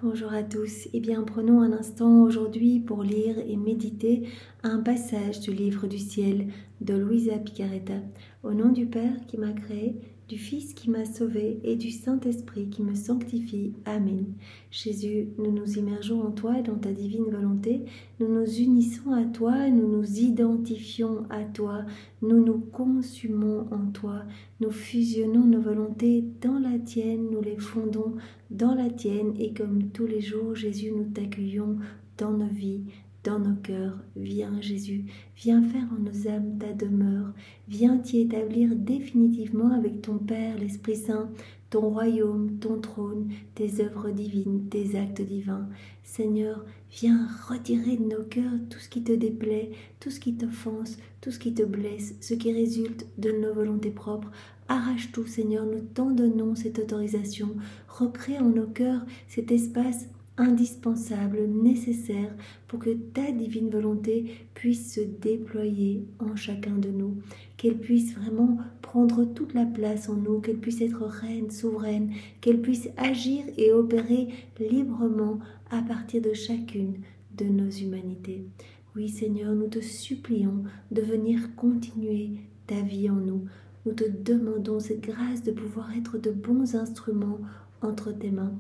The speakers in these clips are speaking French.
Bonjour à tous. Eh bien, prenons un instant aujourd'hui pour lire et méditer un passage du livre du ciel de Luisa Picaretta. Au nom du Père qui m'a créé, du Fils qui m'a sauvé et du Saint-Esprit qui me sanctifie. Amen. Jésus, nous nous immergeons en toi et dans ta divine volonté. Nous nous unissons à toi, nous nous identifions à toi, nous nous consumons en toi. Nous fusionnons nos volontés dans la tienne, nous les fondons dans la tienne et comme tous les jours, Jésus, nous t'accueillons dans nos vies, dans nos cœurs. Viens Jésus, viens faire en nos âmes ta demeure, viens t'y établir définitivement avec ton Père, l'Esprit Saint, ton royaume, ton trône, tes œuvres divines, tes actes divins. Seigneur, viens retirer de nos cœurs tout ce qui te déplaît, tout ce qui t'offense, tout ce qui te blesse, ce qui résulte de nos volontés propres. Arrache tout, Seigneur, nous t'en donnons cette autorisation. Recrée en nos cœurs cet espace indispensable, nécessaire pour que ta divine volonté puisse se déployer en chacun de nous, qu'elle puisse vraiment prendre toute la place en nous, qu'elle puisse être reine, souveraine, qu'elle puisse agir et opérer librement à partir de chacune de nos humanités. Oui Seigneur, nous te supplions de venir continuer ta vie en nous. Nous te demandons cette grâce de pouvoir être de bons instruments entre tes mains.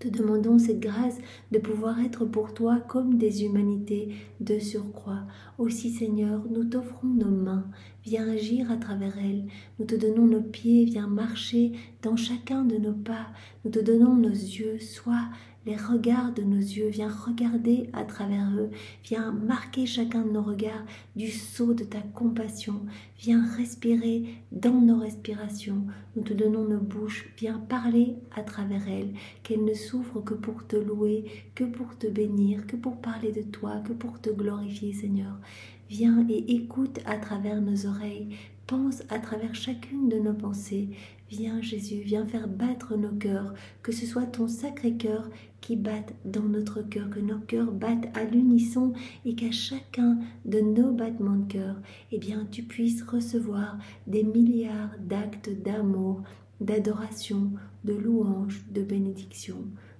Nous te demandons cette grâce de pouvoir être pour toi comme des humanités de surcroît. Aussi Seigneur, nous t'offrons nos mains, viens agir à travers elles. Nous te donnons nos pieds, viens marcher dans chacun de nos pas. Nous te donnons nos yeux, sois les regards de nos yeux, viens regarder à travers eux, viens marquer chacun de nos regards du sceau de ta compassion, viens respirer dans nos respirations. Nous te donnons nos bouches, viens parler à travers elles, qu'elles ne s'ouvrent que pour te louer, que pour te bénir, que pour parler de toi, que pour te glorifier Seigneur. Viens et écoute à travers nos oreilles, pense à travers chacune de nos pensées. Viens Jésus, viens faire battre nos cœurs, que ce soit ton sacré cœur qui batte dans notre cœur, que nos cœurs battent à l'unisson et qu'à chacun de nos battements de cœur, eh bien, tu puisses recevoir des milliards d'actes d'amour, d'adoration, de louange, de bénédiction,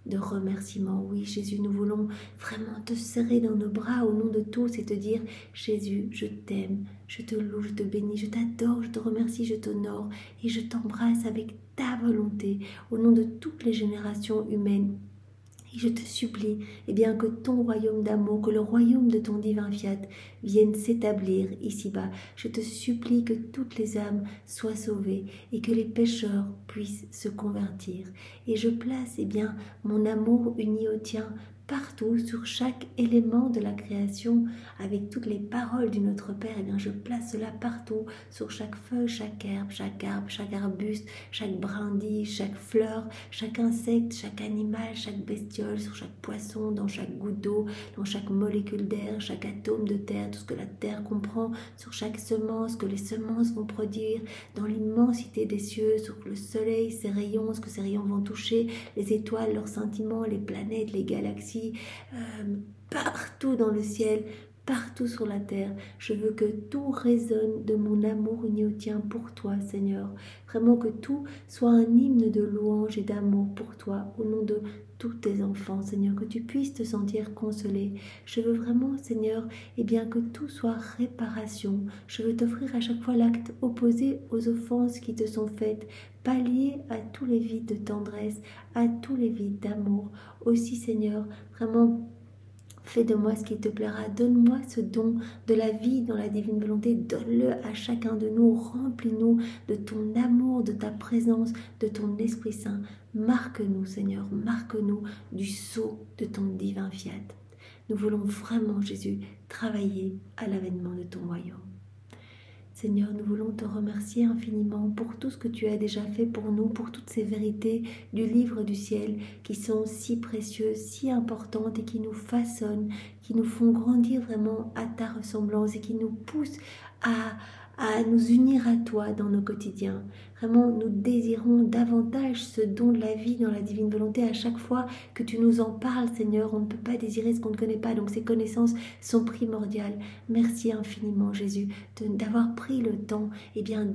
de remerciement. Oui Jésus, nous voulons vraiment te serrer dans nos bras au nom de tous et te dire Jésus, je t'aime, je te loue, je te bénis, je t'adore, je te remercie, je t'honore et je t'embrasse avec ta volonté au nom de toutes les générations humaines. Et je te supplie, eh bien, que ton royaume d'amour, que le royaume de ton divin fiat vienne s'établir ici-bas. Je te supplie que toutes les âmes soient sauvées et que les pécheurs puissent se convertir. Et je place, eh bien, mon amour uni au tien partout, sur chaque élément de la création, avec toutes les paroles du Notre Père, eh bien, je place cela partout, sur chaque feuille, chaque herbe, chaque arbuste, chaque brindille, chaque fleur, chaque insecte, chaque animal, chaque bestiole, sur chaque poisson, dans chaque goutte d'eau, dans chaque molécule d'air, chaque atome de terre, tout ce que la terre comprend, sur chaque semence, que les semences vont produire, dans l'immensité des cieux, sur le soleil, ses rayons, ce que ces rayons vont toucher, les étoiles, leurs sentiments, les planètes, les galaxies, partout dans le ciel, partout sur la terre. Je veux que tout résonne de mon amour uni au tien pour toi, Seigneur. Vraiment que tout soit un hymne de louange et d'amour pour toi, au nom de tous tes enfants, Seigneur, que tu puisses te sentir consolé. Je veux vraiment, Seigneur, eh bien, que tout soit réparation. Je veux t'offrir à chaque fois l'acte opposé aux offenses qui te sont faites, pallier à tous les vides de tendresse, à tous les vides d'amour. Aussi, Seigneur, vraiment, fais de moi ce qui te plaira, donne-moi ce don de la vie dans la divine volonté, donne-le à chacun de nous, remplis-nous de ton amour, de ta présence, de ton Esprit Saint. Marque-nous Seigneur, marque-nous du sceau de ton divin fiat. Nous voulons vraiment Jésus travailler à l'avènement de ton royaume. Seigneur, nous voulons te remercier infiniment pour tout ce que tu as déjà fait pour nous, pour toutes ces vérités du livre du ciel qui sont si précieuses, si importantes et qui nous façonnent, qui nous font grandir vraiment à ta ressemblance et qui nous poussent à nous unir à toi dans nos quotidiens. Vraiment, nous désirons davantage ce don de la vie dans la divine volonté. À chaque fois que tu nous en parles, Seigneur, on ne peut pas désirer ce qu'on ne connaît pas. Donc ces connaissances sont primordiales. Merci infiniment, Jésus, d'avoir pris le temps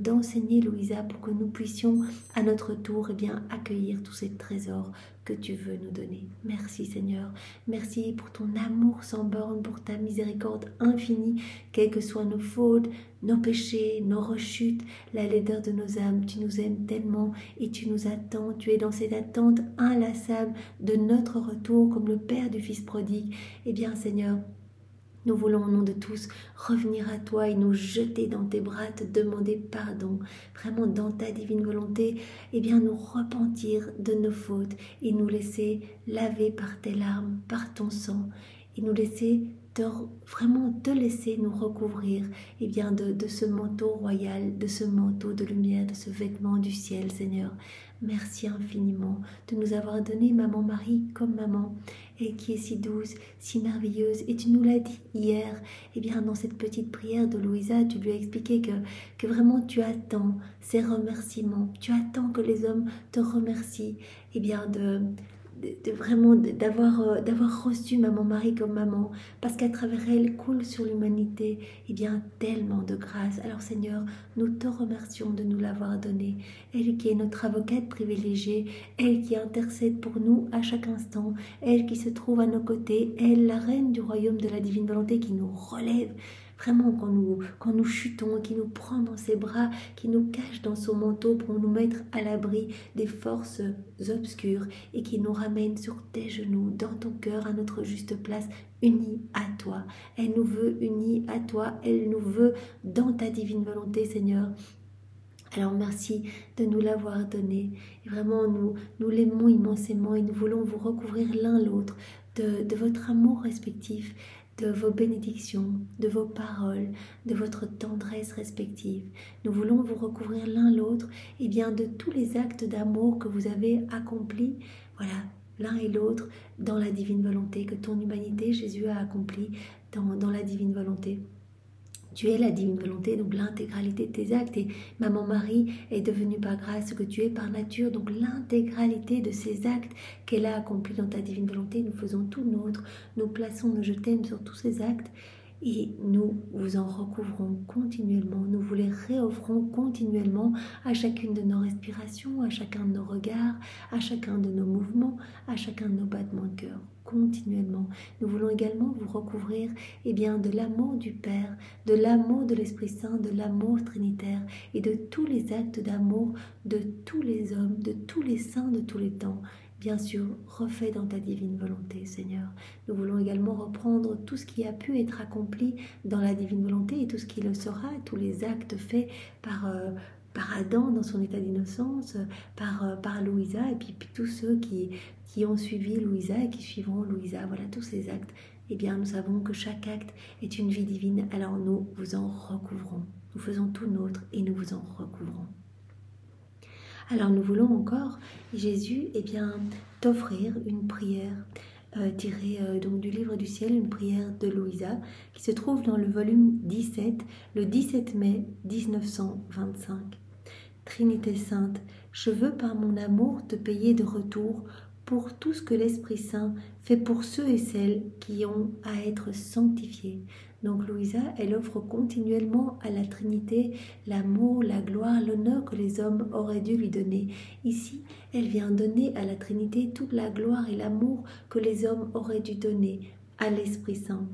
d'enseigner Luisa pour que nous puissions à notre tour accueillir tous ces trésors que tu veux nous donner. Merci Seigneur, merci pour ton amour sans borne, pour ta miséricorde infinie, quelles que soient nos fautes, nos péchés, nos rechutes, la laideur de nos âmes. Tu nous aimes tellement et tu nous attends, tu es dans cette attente inlassable de notre retour comme le Père du Fils prodigue. Eh bien Seigneur, nous voulons au nom de tous revenir à toi et nous jeter dans tes bras, te demander pardon, vraiment dans ta divine volonté, eh bien nous repentir de nos fautes et nous laisser laver par tes larmes, par ton sang, et nous laisser vraiment te laisser nous recouvrir eh bien de ce manteau royal, de ce manteau de lumière, de ce vêtement du ciel, Seigneur. Merci infiniment de nous avoir donné Maman Marie comme maman, et qui est si douce, si merveilleuse. Et tu nous l'as dit hier, eh bien dans cette petite prière de Louisa, tu lui as expliqué que vraiment tu attends ces remerciements, tu attends que les hommes te remercient, eh bien d'avoir reçu Maman Marie comme maman, parce qu'à travers elle coule sur l'humanité eh bien tellement de grâce. Alors Seigneur, nous te remercions de nous l'avoir donnée, elle qui est notre avocate privilégiée, elle qui intercède pour nous à chaque instant, elle qui se trouve à nos côtés, elle la reine du royaume de la divine volonté qui nous relève vraiment quand nous chutons, qui nous prend dans ses bras, qui nous cache dans son manteau pour nous mettre à l'abri des forces obscures et qui nous ramène sur tes genoux, dans ton cœur, à notre juste place, unis à toi. Elle nous veut unis à toi, elle nous veut dans ta divine volonté, Seigneur. Alors merci de nous l'avoir donné. Et vraiment, nous l'aimons immensément et nous voulons vous recouvrir l'un l'autre de votre amour respectif, de vos bénédictions, de vos paroles, de votre tendresse respective. Nous voulons vous recouvrir l'un l'autre et bien de tous les actes d'amour que vous avez accomplis, voilà, l'un et l'autre dans la divine volonté, que ton humanité, Jésus, a accompli dans la divine volonté. Tu es la divine volonté, donc l'intégralité de tes actes. Et Maman Marie est devenue par grâce ce que tu es par nature. Donc l'intégralité de ces actes qu'elle a accomplis dans ta divine volonté, nous faisons tout nôtre. Nous plaçons nos je t'aime sur tous ces actes. Et nous vous en recouvrons continuellement, nous vous les réoffrons continuellement à chacune de nos respirations, à chacun de nos regards, à chacun de nos mouvements, à chacun de nos battements de cœur, continuellement. Nous voulons également vous recouvrir eh bien, de l'amour du Père, de l'amour de l'Esprit Saint, de l'amour trinitaire et de tous les actes d'amour de tous les hommes, de tous les saints de tous les temps. Bien sûr, refait dans ta divine volonté, Seigneur. Nous voulons également reprendre tout ce qui a pu être accompli dans la divine volonté et tout ce qui le sera, tous les actes faits par Adam dans son état d'innocence, par Louisa, et puis tous ceux qui ont suivi Louisa et qui suivront Louisa. Voilà, tous ces actes. Eh bien, nous savons que chaque acte est une vie divine, alors nous vous en recouvrons. Nous faisons tout nôtre et nous vous en recouvrons. Alors nous voulons encore, Jésus, eh bien, t'offrir une prière tirée donc du livre du ciel, une prière de Louisa, qui se trouve dans le volume 17, le 17 mai 1925. Trinité Sainte, je veux par mon amour te payer de retour pour tout ce que l'Esprit Saint fait pour ceux et celles qui ont à être sanctifiés. Donc Louisa, elle offre continuellement à la Trinité l'amour, la gloire, l'honneur que les hommes auraient dû lui donner. Ici, elle vient donner à la Trinité toute la gloire et l'amour que les hommes auraient dû donner à l'Esprit Saint.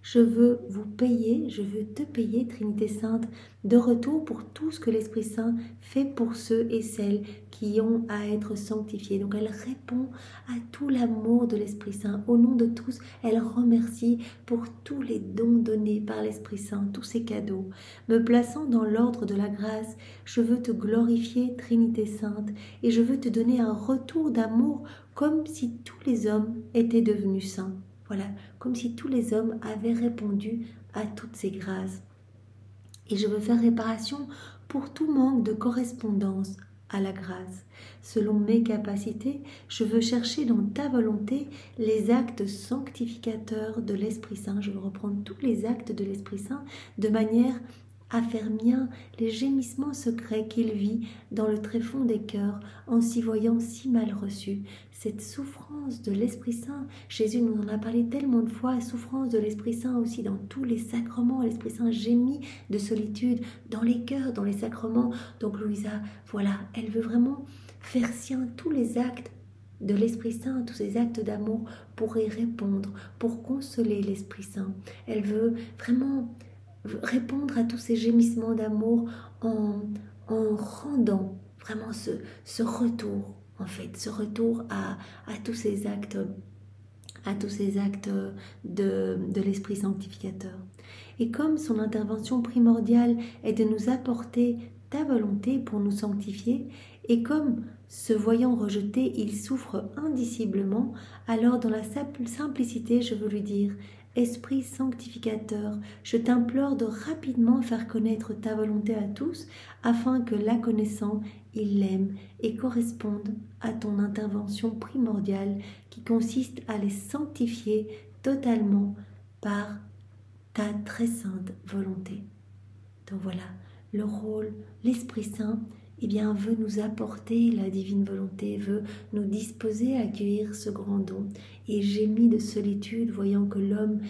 Je veux vous payer, je veux te payer, Trinité Sainte, de retour pour tout ce que l'Esprit Saint fait pour ceux et celles qui ont à être sanctifiés. Donc elle répond à tout l'amour de l'Esprit Saint. Au nom de tous, elle remercie pour tous les dons donnés par l'Esprit Saint, tous ces cadeaux. Me plaçant dans l'ordre de la grâce, je veux te glorifier, Trinité Sainte, et je veux te donner un retour d'amour comme si tous les hommes étaient devenus saints. Voilà, comme si tous les hommes avaient répondu à toutes ces grâces. Et je veux faire réparation pour tout manque de correspondance à la grâce. Selon mes capacités, je veux chercher dans ta volonté les actes sanctificateurs de l'Esprit Saint. Je veux reprendre tous les actes de l'Esprit Saint de manière à faire mien les gémissements secrets qu'il vit dans le tréfonds des cœurs en s'y voyant si mal reçu. Cette souffrance de l'Esprit Saint, Jésus nous en a parlé tellement de fois, la souffrance de l'Esprit Saint aussi dans tous les sacrements. L'Esprit Saint gémit de solitude dans les cœurs, dans les sacrements. Donc Louisa, voilà, elle veut vraiment faire sien tous les actes de l'Esprit Saint, tous ces actes d'amour pour y répondre, pour consoler l'Esprit Saint. Elle veut vraiment répondre à tous ces gémissements d'amour en rendant vraiment ce retour, en fait, ce retour à tous ces actes, de l'Esprit Sanctificateur. Et comme son intervention primordiale est de nous apporter ta volonté pour nous sanctifier, et comme se voyant rejeté, il souffre indiciblement, alors dans la simplicité, je veux lui dire: Esprit sanctificateur, je t'implore de rapidement faire connaître ta volonté à tous, afin que, la connaissant, ils l'aiment et correspondent à ton intervention primordiale qui consiste à les sanctifier totalement par ta très sainte volonté. Donc voilà, le rôle, l'Esprit Saint, veut nous apporter la divine volonté, veut nous disposer à accueillir ce grand don. Et gémit de solitude, voyant que l'homme,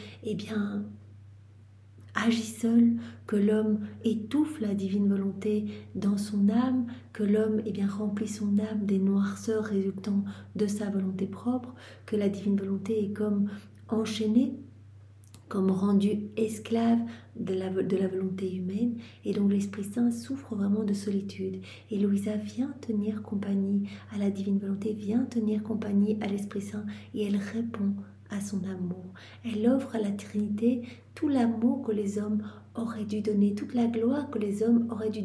agit seul, que l'homme étouffe la divine volonté dans son âme, que l'homme remplit son âme des noirceurs résultant de sa volonté propre, que la divine volonté est comme enchaînée, comme rendu esclave de la volonté humaine, et donc l'Esprit Saint souffre vraiment de solitude. Et Louisa vient tenir compagnie à la divine volonté, vient tenir compagnie à l'Esprit Saint, et elle répond à son amour. Elle offre à la Trinité tout l'amour que les hommes auraient dû donner, toute la gloire que les hommes auraient dû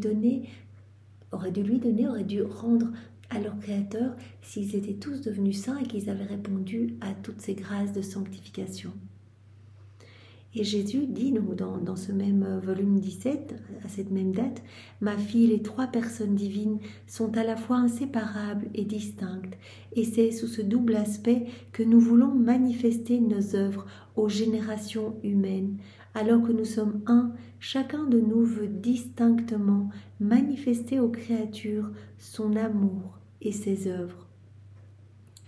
rendre à leur Créateur s'ils étaient tous devenus saints et qu'ils avaient répondu à toutes ces grâces de sanctification. Et Jésus dit donc dans ce même volume 17, à cette même date: ma fille, les trois personnes divines sont à la fois inséparables et distinctes, et c'est sous ce double aspect que nous voulons manifester nos œuvres aux générations humaines. Alors que nous sommes un, chacun de nous veut distinctement manifester aux créatures son amour et ses œuvres.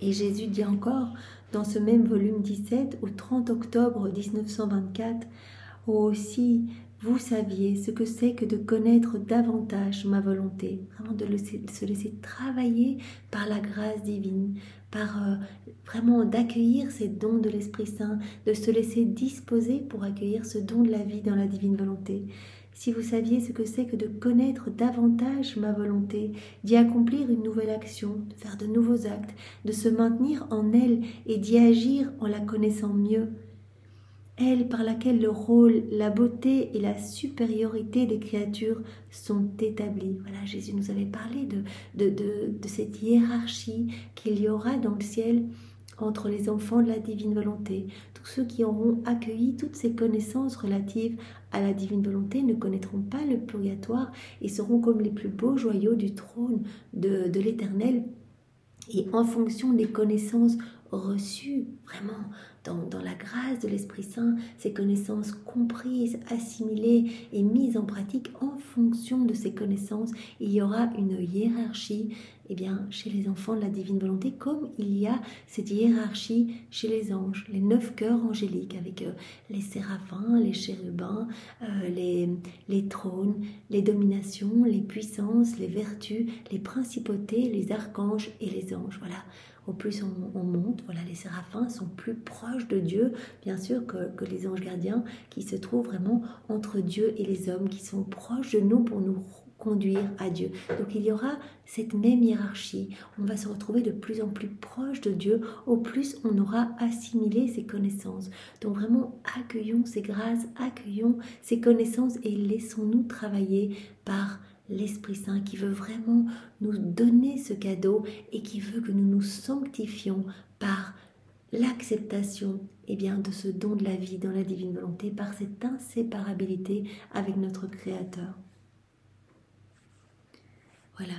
Et Jésus dit encore dans ce même volume 17, au 30 octobre 1924, « Oh, si vous saviez ce que c'est que de connaître davantage ma volonté », vraiment de se laisser travailler par la grâce divine, par vraiment d'accueillir ces dons de l'Esprit Saint, de se laisser disposer pour accueillir ce don de la vie dans la divine volonté. Si vous saviez ce que c'est que de connaître davantage ma volonté, d'y accomplir une nouvelle action, de faire de nouveaux actes, de se maintenir en elle et d'y agir en la connaissant mieux, elle par laquelle le rôle, la beauté et la supériorité des créatures sont établis. Voilà, Jésus nous avait parlé de cette hiérarchie qu'il y aura dans le ciel entre les enfants de la divine volonté. Tous ceux qui auront accueilli toutes ces connaissances relatives à la divine volonté ne connaîtront pas le purgatoire et seront comme les plus beaux joyaux du trône de l'Éternel. Et en fonction des connaissances reçues, vraiment, dans la grâce de l'Esprit Saint, ces connaissances comprises, assimilées et mises en pratique, en fonction de ces connaissances, il y aura une hiérarchie chez les enfants de la divine volonté, comme il y a cette hiérarchie chez les anges, les 9 cœurs angéliques, avec les séraphins, les chérubins, les trônes, les dominations, les puissances, les vertus, les principautés, les archanges et les anges. Voilà. Au plus on monte, voilà, les séraphins sont plus proches de Dieu, bien sûr, que les anges gardiens, qui se trouvent vraiment entre Dieu et les hommes, qui sont proches de nous pour nous conduire à Dieu. Donc il y aura cette même hiérarchie. On va se retrouver de plus en plus proche de Dieu, au plus on aura assimilé ces connaissances. Donc vraiment, accueillons ces grâces, accueillons ces connaissances et laissons-nous travailler par l'Esprit Saint qui veut vraiment nous donner ce cadeau et qui veut que nous nous sanctifions par l'acceptation de ce don de la vie dans la divine volonté, par cette inséparabilité avec notre Créateur. Voilà.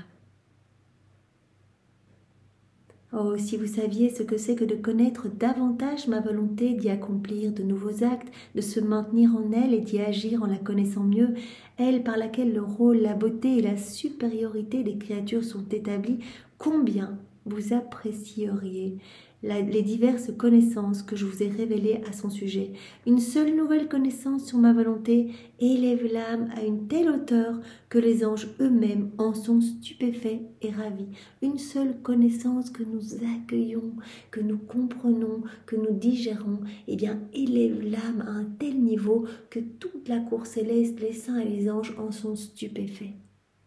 Oh, si vous saviez ce que c'est que de connaître davantage ma volonté, d'y accomplir de nouveaux actes, de se maintenir en elle et d'y agir en la connaissant mieux, elle par laquelle le rôle, la beauté et la supériorité des créatures sont établis, combien vous apprécieriez les diverses connaissances que je vous ai révélées à son sujet. Une seule nouvelle connaissance sur ma volonté élève l'âme à une telle hauteur que les anges eux-mêmes en sont stupéfaits et ravis. Une seule connaissance que nous accueillons, que nous comprenons, que nous digérons, eh bien, élève l'âme à un tel niveau que toute la cour céleste, les saints et les anges en sont stupéfaits.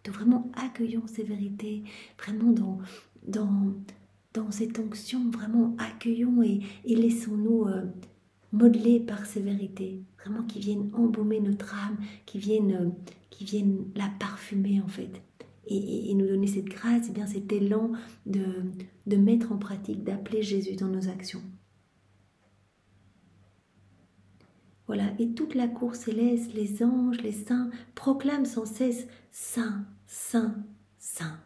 Donc vraiment accueillons ces vérités, vraiment dans cette onction, vraiment accueillons et laissons-nous modeler par ces vérités, vraiment qui viennent embaumer notre âme, qui viennent la parfumer en fait, et nous donner cette grâce, et bien cet élan de mettre en pratique, d'appeler Jésus dans nos actions. Voilà, et toute la cour céleste, les anges, les saints, proclament sans cesse « Saint, Saint, Saint ».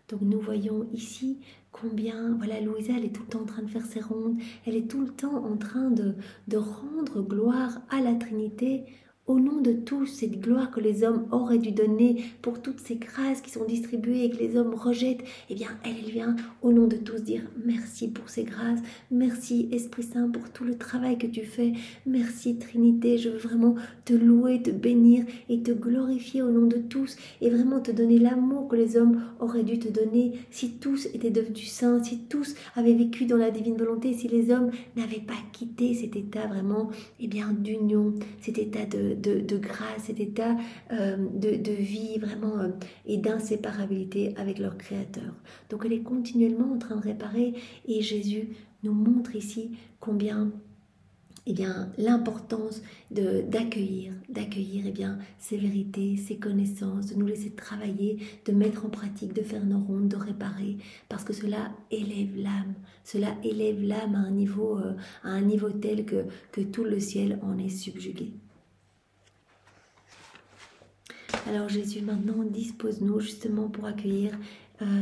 Donc nous voyons ici combien, voilà, Louisa, elle est tout le temps en train de faire ses rondes, elle est tout le temps en train de rendre gloire à la Trinité, au nom de tous, cette gloire que les hommes auraient dû donner pour toutes ces grâces qui sont distribuées et que les hommes rejettent, eh bien, elle vient au nom de tous dire merci pour ces grâces, merci Esprit Saint pour tout le travail que tu fais, merci Trinité, je veux vraiment te louer, te bénir et te glorifier au nom de tous et vraiment te donner l'amour que les hommes auraient dû te donner si tous étaient devenus saints, si tous avaient vécu dans la divine volonté, si les hommes n'avaient pas quitté cet état vraiment, eh bien, d'union, cet état de grâce, cet état de vie vraiment et d'inséparabilité avec leur Créateur. Donc elle est continuellement en train de réparer et Jésus nous montre ici combien eh bien, l'importance d'accueillir eh bien, ces vérités, ces connaissances, de nous laisser travailler, de mettre en pratique, de faire nos rondes, de réparer, parce que cela élève l'âme. Cela élève l'âme à un niveau tel que tout le ciel en est subjugué. Alors Jésus, maintenant, dispose-nous justement pour accueillir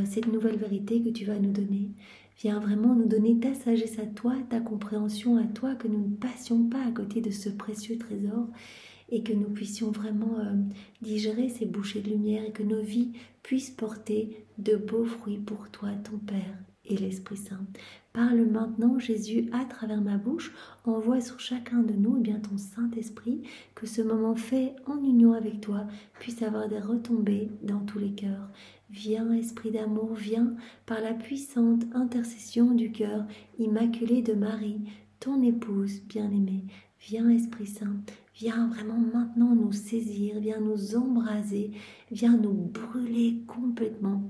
cette nouvelle vérité que tu vas nous donner. Viens vraiment nous donner ta sagesse à toi, ta compréhension à toi, que nous ne passions pas à côté de ce précieux trésor et que nous puissions vraiment digérer ces bouchées de lumière et que nos vies puissent porter de beaux fruits pour toi, ton Père et l'Esprit Saint. Parle maintenant, Jésus, à travers ma bouche, envoie sur chacun de nous bien ton Saint-Esprit, que ce moment fait en union avec toi puisse avoir des retombées dans tous les cœurs. Viens, Esprit d'amour, viens par la puissante intercession du cœur immaculé de Marie, ton épouse bien-aimée. Viens, Esprit Saint, viens vraiment maintenant nous saisir, viens nous embraser, viens nous brûler complètement.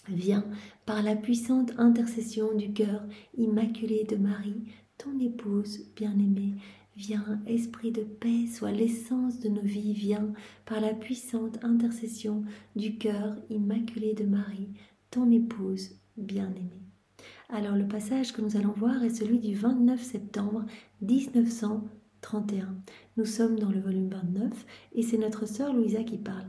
Viens par la puissante intercession du cœur immaculé de Marie, ton épouse bien-aimée. Viens, Esprit de paix, sois l'essence de nos vies. Viens par la puissante intercession du cœur immaculé de Marie, ton épouse bien-aimée. Alors le passage que nous allons voir est celui du 29 septembre 1931. Nous sommes dans le volume 29 et c'est notre sœur Louisa qui parle.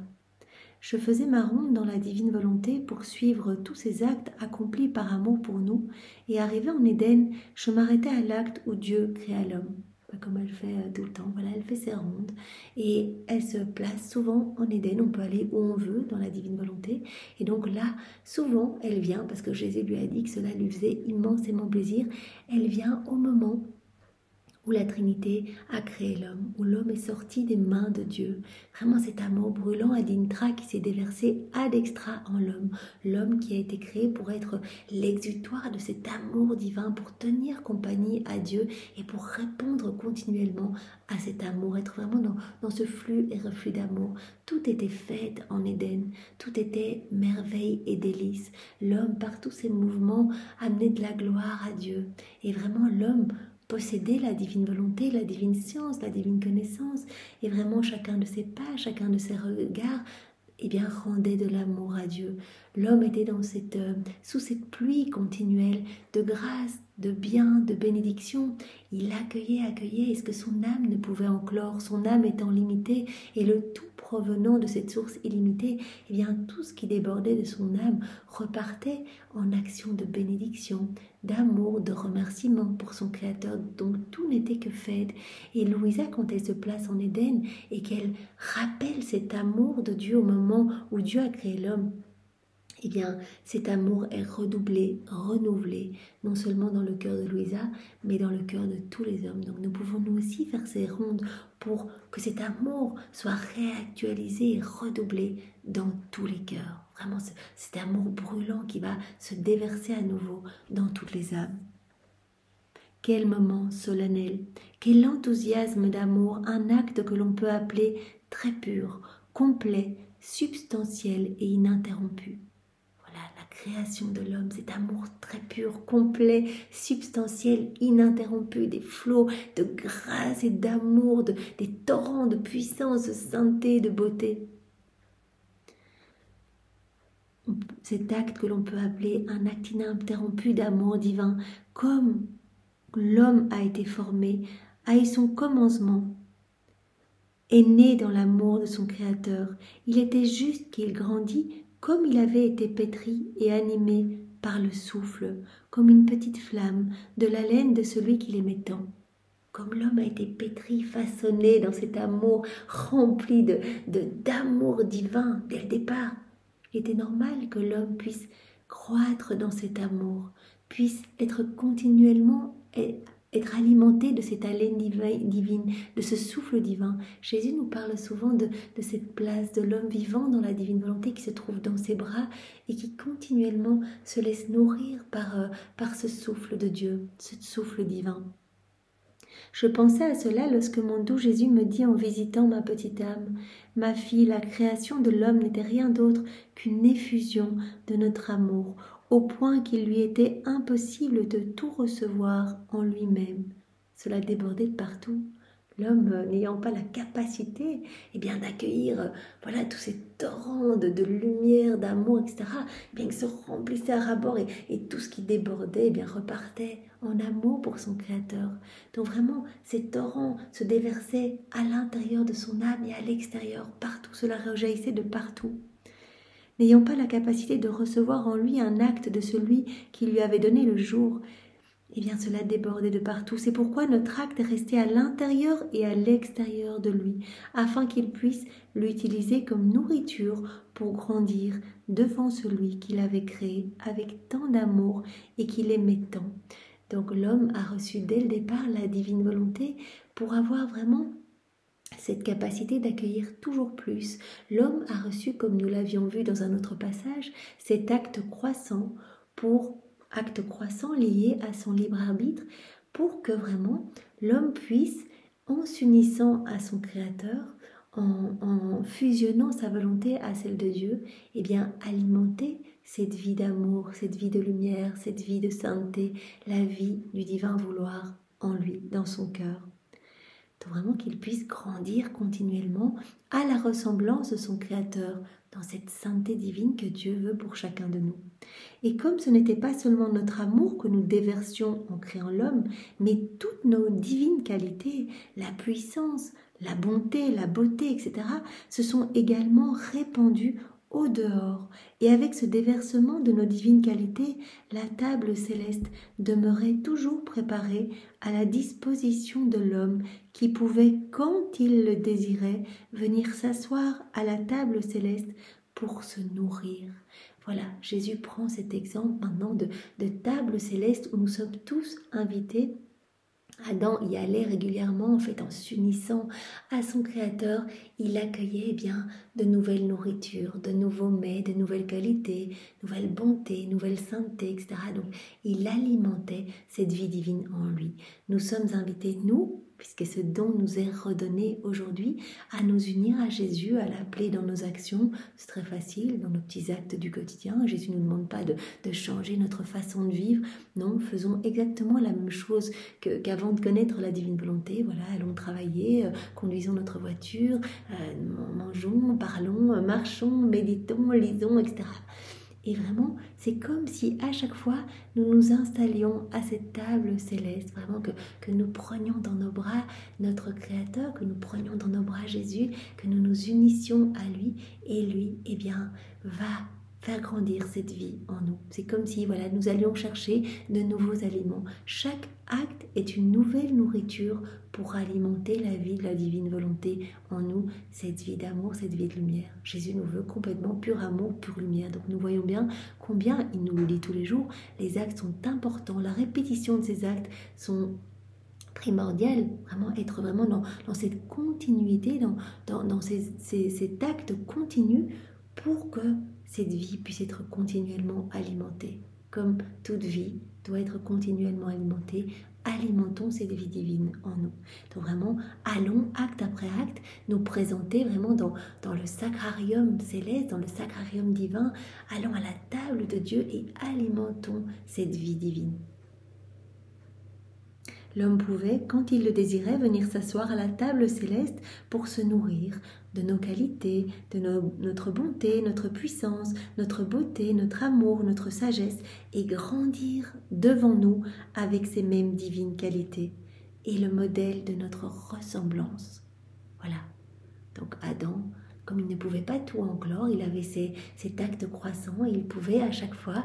Je faisais ma ronde dans la divine volonté pour suivre tous ces actes accomplis par amour pour nous, et arrivée en Éden, je m'arrêtais à l'acte où Dieu créa l'homme. Comme elle fait tout le temps, voilà, elle fait ses rondes, et elle se place souvent en Éden, on peut aller où on veut dans la divine volonté, et donc là, souvent, elle vient, parce que Jésus lui a dit que cela lui faisait immensément plaisir, elle vient au moment où la Trinité a créé l'homme, où l'homme est sorti des mains de Dieu. Vraiment cet amour brûlant Adintra qui s'est déversé ad extra en l'homme. L'homme qui a été créé pour être l'exutoire de cet amour divin, pour tenir compagnie à Dieu et pour répondre continuellement à cet amour, être vraiment dans ce flux et reflux d'amour. Tout était fait en Éden, tout était merveille et délice. L'homme, par tous ses mouvements, amenait de la gloire à Dieu. Et vraiment l'homme posséder la divine volonté, la divine science, la divine connaissance, et vraiment chacun de ses pas, chacun de ses regards, eh bien, rendait de l'amour à Dieu. L'homme était sous cette pluie continuelle de grâce, de bien, de bénédiction. Il accueillait, est-ce que son âme ne pouvait en clore, son âme étant limitée, et le tout provenant de cette source illimitée, eh bien, tout ce qui débordait de son âme repartait en action de bénédiction, d'amour, de remerciement pour son Créateur, donc tout n'était que fait. Et Louisa, quand elle se place en Éden et qu'elle rappelle cet amour de Dieu au moment où Dieu a créé l'homme, eh bien, cet amour est redoublé, renouvelé, non seulement dans le cœur de Louisa, mais dans le cœur de tous les hommes. Donc nous pouvons nous aussi faire ces rondes pour que cet amour soit réactualisé et redoublé dans tous les cœurs. Vraiment, cet amour brûlant qui va se déverser à nouveau dans toutes les âmes. Quel moment solennel, quel enthousiasme d'amour, un acte que l'on peut appeler très pur, complet, substantiel et ininterrompu. Voilà, la création de l'homme, cet amour très pur, complet, substantiel, ininterrompu, des flots de grâce et d'amour, des torrents de puissance, de sainteté, de beauté. Cet acte que l'on peut appeler un acte ininterrompu d'amour divin, comme l'homme a été formé, a eu son commencement, est né dans l'amour de son Créateur. Il était juste qu'il grandit comme il avait été pétri et animé par le souffle, comme une petite flamme de l'haleine de celui qui l'aimait tant. Comme l'homme a été pétri, façonné dans cet amour rempli d'amour divin dès le départ. Il était normal que l'homme puisse croître dans cet amour, puisse être continuellement être alimenté de cette haleine divine, de ce souffle divin. Jésus nous parle souvent de cette place de l'homme vivant dans la divine volonté qui se trouve dans ses bras et qui continuellement se laisse nourrir par ce souffle de Dieu, ce souffle divin. Je pensais à cela lorsque mon doux Jésus me dit en visitant ma petite âme, « Ma fille, la création de l'homme n'était rien d'autre qu'une effusion de notre amour, au point qu'il lui était impossible de tout recevoir en lui-même. » Cela débordait de partout. L'homme n'ayant pas la capacité d'accueillir tous ces torrents de lumière, d'amour, etc., il se remplissait à ras-bord et tout ce qui débordait repartait en amour pour son Créateur. Donc vraiment, ces torrents se déversaient à l'intérieur de son âme et à l'extérieur, partout. Cela rejaillissait de partout. N'ayant pas la capacité de recevoir en lui un acte de celui qui lui avait donné le jour, cela débordait de partout. C'est pourquoi notre acte est resté à l'intérieur et à l'extérieur de lui, afin qu'il puisse l'utiliser comme nourriture pour grandir devant celui qu'il avait créé avec tant d'amour et qu'il aimait tant. Donc l'homme a reçu dès le départ la divine volonté pour avoir vraiment cette capacité d'accueillir toujours plus. L'homme a reçu, comme nous l'avions vu dans un autre passage, cet acte croissant lié à son libre arbitre pour que vraiment l'homme puisse, en s'unissant à son Créateur, en fusionnant sa volonté à celle de Dieu, alimenter cette vie d'amour, cette vie de lumière, cette vie de sainteté, la vie du divin vouloir en lui, dans son cœur. Donc vraiment qu'il puisse grandir continuellement à la ressemblance de son Créateur, dans cette sainteté divine que Dieu veut pour chacun de nous. Et comme ce n'était pas seulement notre amour que nous déversions en créant l'homme, mais toutes nos divines qualités, la puissance, la bonté, la beauté, etc., se sont également répandues au dehors. Et avec ce déversement de nos divines qualités, la table céleste demeurait toujours préparée à la disposition de l'homme qui pouvait, quand il le désirait, venir s'asseoir à la table céleste pour se nourrir. Voilà, Jésus prend cet exemple maintenant de table céleste où nous sommes tous invités. Adam y allait régulièrement, en s'unissant à son Créateur, il accueillait de nouvelles nourritures, de nouveaux mets, de nouvelles qualités, nouvelles bontés, nouvelles saintetés, etc. Donc, il alimentait cette vie divine en lui. Nous sommes invités, nous, puisque ce don nous est redonné aujourd'hui, à nous unir à Jésus, à l'appeler dans nos actions. C'est très facile, dans nos petits actes du quotidien. Jésus ne nous demande pas de changer notre façon de vivre. Non, faisons exactement la même chose qu'avant de connaître la divine volonté. Voilà, allons travailler, conduisons notre voiture, mangeons, parlons, marchons, méditons, lisons, etc. Et vraiment, c'est comme si à chaque fois, nous nous installions à cette table céleste, vraiment que nous prenions dans nos bras notre Créateur, que nous prenions dans nos bras Jésus, que nous nous unissions à lui, et lui, va faire grandir cette vie en nous. C'est comme si voilà, nous allions chercher de nouveaux aliments. Chaque acte est une nouvelle nourriture pour alimenter la vie de la divine volonté en nous, cette vie d'amour, cette vie de lumière. Jésus nous veut complètement pur amour, pure lumière. Donc nous voyons bien combien, il nous le dit tous les jours, les actes sont importants. La répétition de ces actes sont primordial, vraiment être vraiment dans cette continuité, dans cet acte continu pour que cette vie puisse être continuellement alimentée. Comme toute vie doit être continuellement alimentée, alimentons cette vie divine en nous. Donc vraiment, allons acte après acte nous présenter vraiment dans le sacrarium céleste, dans le sacrarium divin, allons à la table de Dieu et alimentons cette vie divine. L'homme pouvait, quand il le désirait, venir s'asseoir à la table céleste pour se nourrir de nos qualités, de notre bonté, notre puissance, notre beauté, notre amour, notre sagesse, et grandir devant nous avec ces mêmes divines qualités et le modèle de notre ressemblance. Voilà. Donc Adam, comme il ne pouvait pas tout enclore, il avait cet acte croissant et il pouvait à chaque fois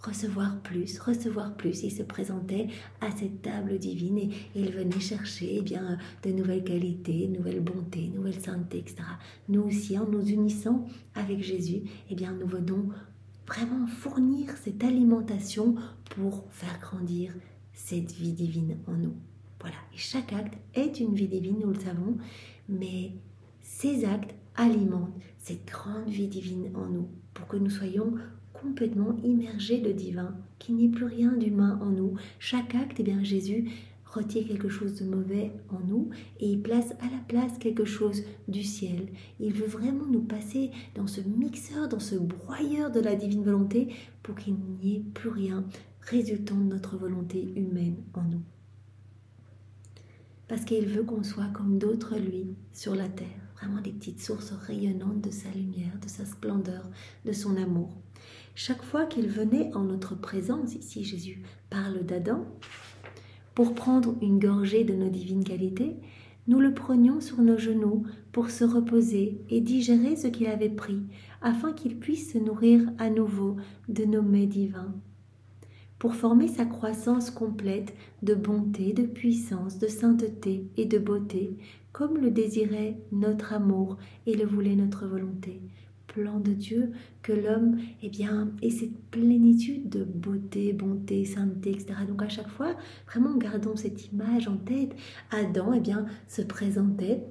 recevoir plus. Il se présentait à cette table divine et il venait chercher de nouvelles qualités, de nouvelles bontés, de nouvelles saintetés, etc. Nous aussi, en nous unissant avec Jésus, nous venons vraiment fournir cette alimentation pour faire grandir cette vie divine en nous. Voilà. Et chaque acte est une vie divine, nous le savons, mais ces actes alimentent cette grande vie divine en nous pour que nous soyons complètement immergés de divin, qu'il n'y ait plus rien d'humain en nous. Chaque acte, Jésus retire quelque chose de mauvais en nous et il place à la place quelque chose du ciel. Il veut vraiment nous passer dans ce mixeur, dans ce broyeur de la divine volonté pour qu'il n'y ait plus rien résultant de notre volonté humaine en nous. Parce qu'il veut qu'on soit comme d'autres, lui, sur la terre. Vraiment des petites sources rayonnantes de sa lumière, de sa splendeur, de son amour. Chaque fois qu'il venait en notre présence, ici Jésus parle d'Adam, pour prendre une gorgée de nos divines qualités, nous le prenions sur nos genoux pour se reposer et digérer ce qu'il avait pris, afin qu'il puisse se nourrir à nouveau de nos mets divins. Pour former sa croissance complète de bonté, de puissance, de sainteté et de beauté, comme le désirait notre amour et le voulait notre volonté. Plan de Dieu que l'homme ait cette plénitude de beauté, bonté, sainteté, etc. Donc à chaque fois, vraiment gardons cette image en tête. Adam se présentait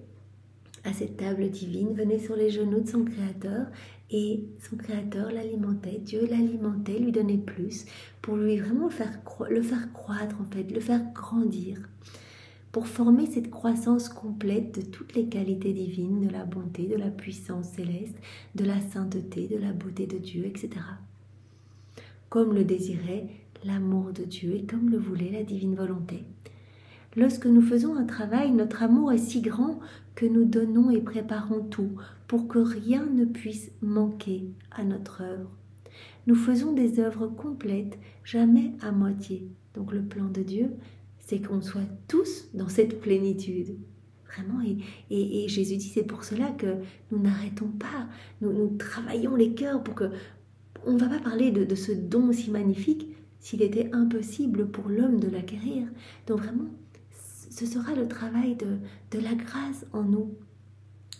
à cette table divine, venait sur les genoux de son Créateur et son Créateur l'alimentait, Dieu l'alimentait, lui donnait plus pour lui vraiment le faire croître en fait, le faire grandir, pour former cette croissance complète de toutes les qualités divines, de la bonté, de la puissance céleste, de la sainteté, de la beauté de Dieu, etc. Comme le désirait l'amour de Dieu et comme le voulait la divine volonté. Lorsque nous faisons un travail, notre amour est si grand que nous donnons et préparons tout pour que rien ne puisse manquer à notre œuvre. Nous faisons des œuvres complètes, jamais à moitié. Donc le plan de Dieu, c'est qu'on soit tous dans cette plénitude. Vraiment, et Jésus dit, c'est pour cela que nous n'arrêtons pas, nous travaillons les cœurs pour que... On ne va pas parler de ce don si magnifique s'il était impossible pour l'homme de l'acquérir. Donc vraiment, ce sera le travail de la grâce en nous.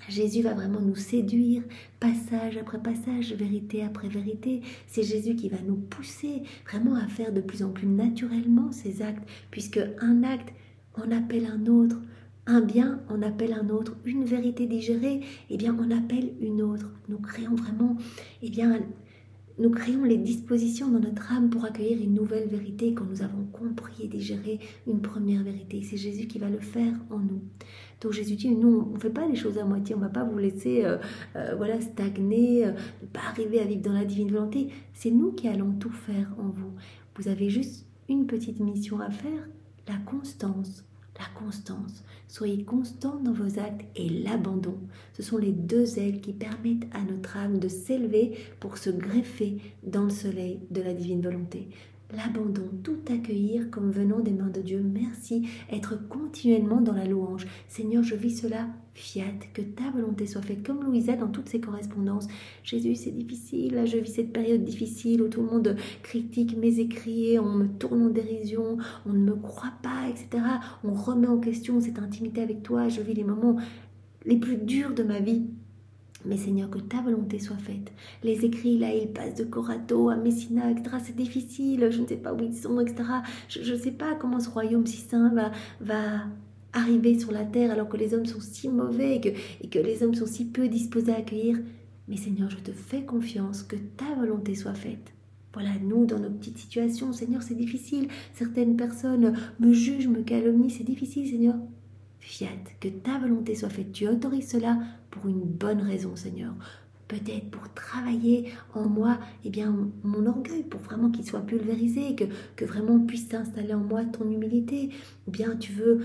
Jésus va vraiment nous séduire, passage après passage, vérité après vérité. C'est Jésus qui va nous pousser vraiment à faire de plus en plus naturellement ces actes, puisque un acte en appelle un autre, un bien en appelle un autre, une vérité digérée, on appelle une autre. Nous créons vraiment, nous créons les dispositions dans notre âme pour accueillir une nouvelle vérité quand nous avons compris et digéré une première vérité. C'est Jésus qui va le faire en nous. Donc Jésus dit, nous, on ne fait pas les choses à moitié, on ne va pas vous laisser stagner, ne pas arriver à vivre dans la divine volonté. C'est nous qui allons tout faire en vous. Vous avez juste une petite mission à faire, la constance. La constance. Soyez constant dans vos actes et l'abandon. Ce sont les deux ailes qui permettent à notre âme de s'élever pour se greffer dans le soleil de la divine volonté. l'abandon, tout accueillir comme venant des mains de Dieu. Merci, être continuellement dans la louange. Seigneur, je vis cela, fiat, que ta volonté soit faite, comme Louisa dans toutes ses correspondances. Jésus, c'est difficile, là je vis cette période difficile où tout le monde critique mes écrits, on me tourne en dérision, on ne me croit pas, etc. On remet en question cette intimité avec toi, je vis les moments les plus durs de ma vie. Mais Seigneur, que ta volonté soit faite. Les écrits, là, ils passent de Corato à Messina, etc. C'est difficile, je ne sais pas où ils sont, etc. Je ne sais pas comment ce royaume si saint va arriver sur la terre alors que les hommes sont si mauvais et que les hommes sont si peu disposés à accueillir. Mais Seigneur, je te fais confiance, que ta volonté soit faite. Voilà, nous, dans nos petites situations, Seigneur, c'est difficile. Certaines personnes me jugent, me calomnient, c'est difficile, Seigneur. Fiat, que ta volonté soit faite. Tu autorises cela pour une bonne raison, Seigneur. Peut-être pour travailler en moi mon orgueil, pour vraiment qu'il soit pulvérisé, que vraiment puisse s'installer en moi ton humilité. Ou bien tu veux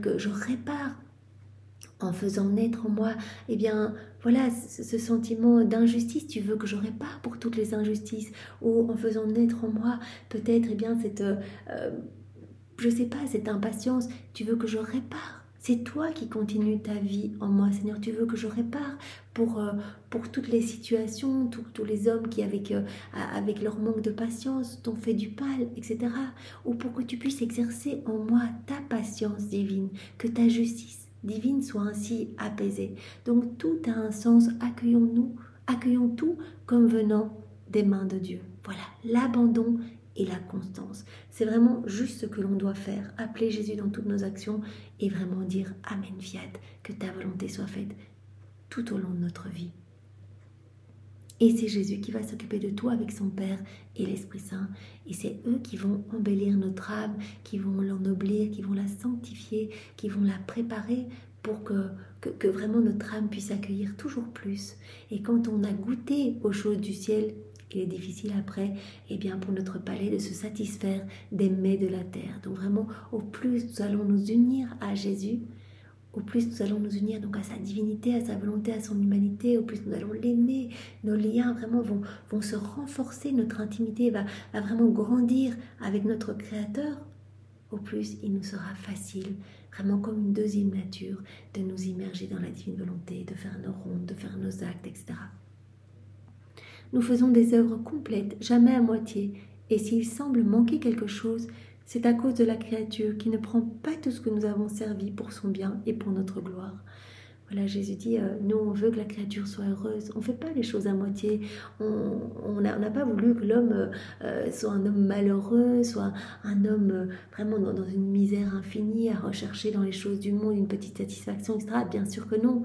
que je répare en faisant naître en moi voilà, ce sentiment d'injustice. Tu veux que je répare pour toutes les injustices. Ou en faisant naître en moi peut-être cette, je sais pas, cette impatience. Tu veux que je répare. C'est toi qui continues ta vie en moi, Seigneur. Tu veux que je répare pour toutes les situations, tous les hommes qui, avec leur manque de patience, t'ont fait du mal, etc. Ou pour que tu puisses exercer en moi ta patience divine, que ta justice divine soit ainsi apaisée. Donc tout a un sens. Accueillons tout comme venant des mains de Dieu. Voilà, l'abandon et la constance. C'est vraiment juste ce que l'on doit faire. Appeler Jésus dans toutes nos actions et vraiment dire Amen fiat, que ta volonté soit faite tout au long de notre vie. Et c'est Jésus qui va s'occuper de tout avec son Père et l'Esprit Saint. Et c'est eux qui vont embellir notre âme, qui vont l'ennoblir, qui vont la sanctifier, qui vont la préparer pour que vraiment notre âme puisse accueillir toujours plus. Et quand on a goûté aux choses du ciel, il est difficile après, pour notre palais de se satisfaire des mets de la terre. Donc vraiment, au plus nous allons nous unir à Jésus, au plus nous allons nous unir donc à sa divinité, à sa volonté, à son humanité, au plus nous allons l'aimer, nos liens vraiment vont se renforcer, notre intimité va vraiment grandir avec notre Créateur, au plus il nous sera facile, vraiment comme une deuxième nature, de nous immerger dans la divine volonté, de faire nos rondes, de faire nos actes, etc. Nous faisons des œuvres complètes, jamais à moitié, et s'il semble manquer quelque chose, c'est à cause de la créature qui ne prend pas tout ce que nous avons servi pour son bien et pour notre gloire. Voilà, Jésus dit, nous on veut que la créature soit heureuse, on ne fait pas les choses à moitié, on n'a pas voulu que l'homme soit un homme malheureux, soit un homme vraiment dans une misère infinie, à rechercher dans les choses du monde une petite satisfaction, etc. Bien sûr que non.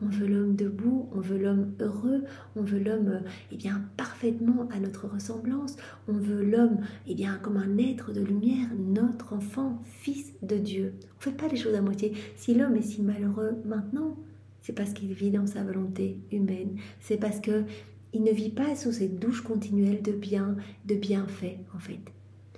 On veut l'homme debout, on veut l'homme heureux, on veut l'homme parfaitement à notre ressemblance, on veut l'homme comme un être de lumière, notre enfant, fils de Dieu. On ne fait pas les choses à moitié. Si l'homme est si malheureux maintenant, c'est parce qu'il vit dans sa volonté humaine, c'est parce qu'il ne vit pas sous cette douche continuelle de bienfaits en fait.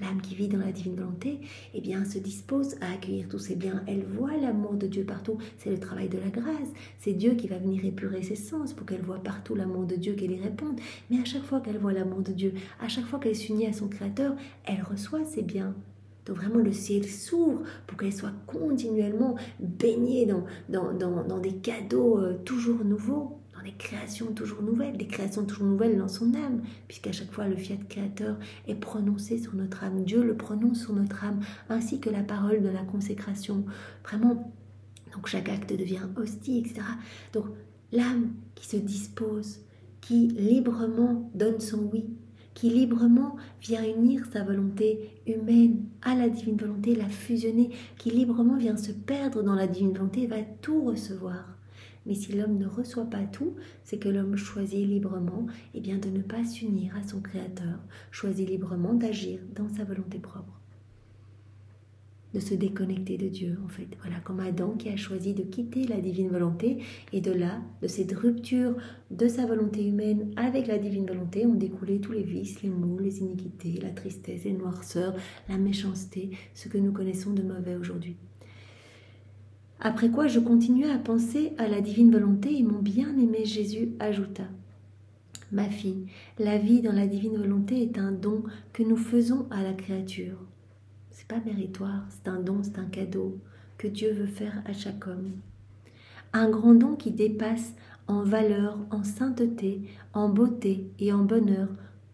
L'âme qui vit dans la divine volonté, se dispose à accueillir tous ces biens. Elle voit l'amour de Dieu partout. C'est le travail de la grâce. C'est Dieu qui va venir épurer ses sens pour qu'elle voit partout l'amour de Dieu, qu'elle y réponde. Mais à chaque fois qu'elle voit l'amour de Dieu, à chaque fois qu'elle s'unit à son Créateur, elle reçoit ces biens. Donc vraiment le ciel s'ouvre pour qu'elle soit continuellement baignée dans des cadeaux toujours nouveaux. Dans des créations toujours nouvelles dans son âme, puisqu'à chaque fois le fiat créateur est prononcé sur notre âme. Dieu le prononce sur notre âme, ainsi que la parole de la consécration. Vraiment, donc chaque acte devient hostie, etc. Donc l'âme qui se dispose, qui librement donne son oui, qui librement vient unir sa volonté humaine à la divine volonté, la fusionner, qui librement vient se perdre dans la divine volonté, va tout recevoir. Mais si l'homme ne reçoit pas tout, c'est que l'homme choisit librement de ne pas s'unir à son Créateur, choisit librement d'agir dans sa volonté propre, de se déconnecter de Dieu en fait. Voilà, comme Adam qui a choisi de quitter la divine volonté, et de cette rupture de sa volonté humaine avec la divine volonté ont découlé tous les vices, les maux, les iniquités, la tristesse, les noirceurs, la méchanceté, ce que nous connaissons de mauvais aujourd'hui. Après quoi, je continuai à penser à la divine volonté, et mon bien-aimé Jésus ajouta Ma fille, la vie dans la divine volonté est un don que nous faisons à la créature. C'est pas méritoire, c'est un don, c'est un cadeau que Dieu veut faire à chaque homme. Un grand don qui dépasse en valeur, en sainteté, en beauté et en bonheur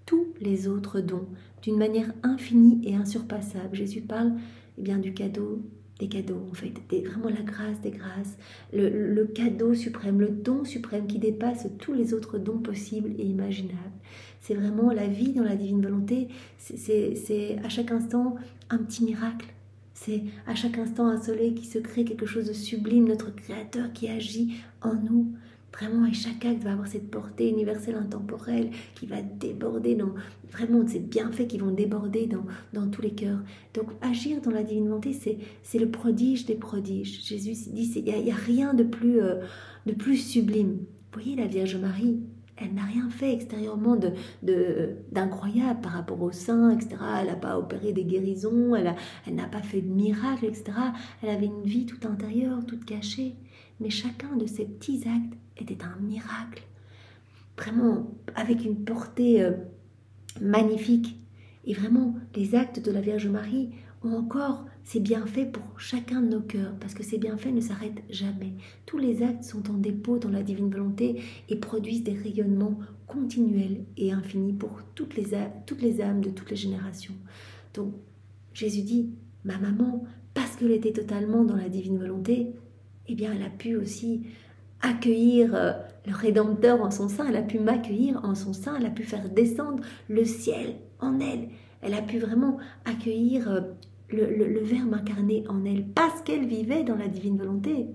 tous les autres dons, d'une manière infinie et insurpassable. Jésus parle du cadeau, des cadeaux en fait, vraiment la grâce des grâces, le cadeau suprême, le don suprême qui dépasse tous les autres dons possibles et imaginables. C'est vraiment la vie dans la divine volonté, c'est à chaque instant un petit miracle. C'est à chaque instant un soleil qui se crée, quelque chose de sublime, notre Créateur qui agit en nous. Vraiment, et chaque acte va avoir cette portée universelle, intemporelle, qui va déborder dans... Vraiment, ces bienfaits qui vont déborder dans tous les cœurs. Donc, agir dans la divine volonté, c'est le prodige des prodiges. Jésus dit, il n'y a rien de plus sublime. Vous voyez, la Vierge Marie, elle n'a rien fait extérieurement d'incroyable par rapport aux saints, etc. Elle n'a pas opéré des guérisons, elle n'a pas fait de miracles, etc. Elle avait une vie toute intérieure, toute cachée. Mais chacun de ces petits actes était un miracle, vraiment avec une portée magnifique. Et vraiment, les actes de la Vierge Marie ont encore ces bienfaits pour chacun de nos cœurs, parce que ces bienfaits ne s'arrêtent jamais. Tous les actes sont en dépôt dans la divine volonté et produisent des rayonnements continuels et infinis pour toutes les âmes de toutes les générations. Donc, Jésus dit, ma maman, parce qu'elle était totalement dans la divine volonté, eh bien, elle a pu aussi accueillir le Rédempteur en son sein, elle a pu m'accueillir en son sein, elle a pu faire descendre le ciel en elle. Elle a pu vraiment accueillir le Verbe incarné en elle, parce qu'elle vivait dans la divine volonté.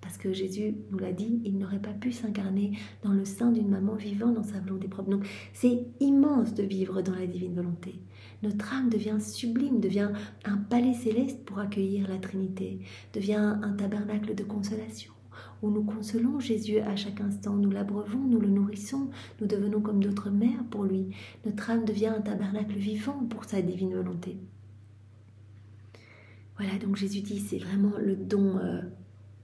Parce que Jésus nous l'a dit, il n'aurait pas pu s'incarner dans le sein d'une maman vivant dans sa volonté propre. Donc c'est immense de vivre dans la divine volonté. Notre âme devient sublime, devient un palais céleste pour accueillir la Trinité, devient un tabernacle de consolation, où nous consolons Jésus à chaque instant, nous l'abreuvons, nous le nourrissons, nous devenons comme d'autres mères pour lui. Notre âme devient un tabernacle vivant pour sa divine volonté. Voilà, donc Jésus dit, c'est vraiment le don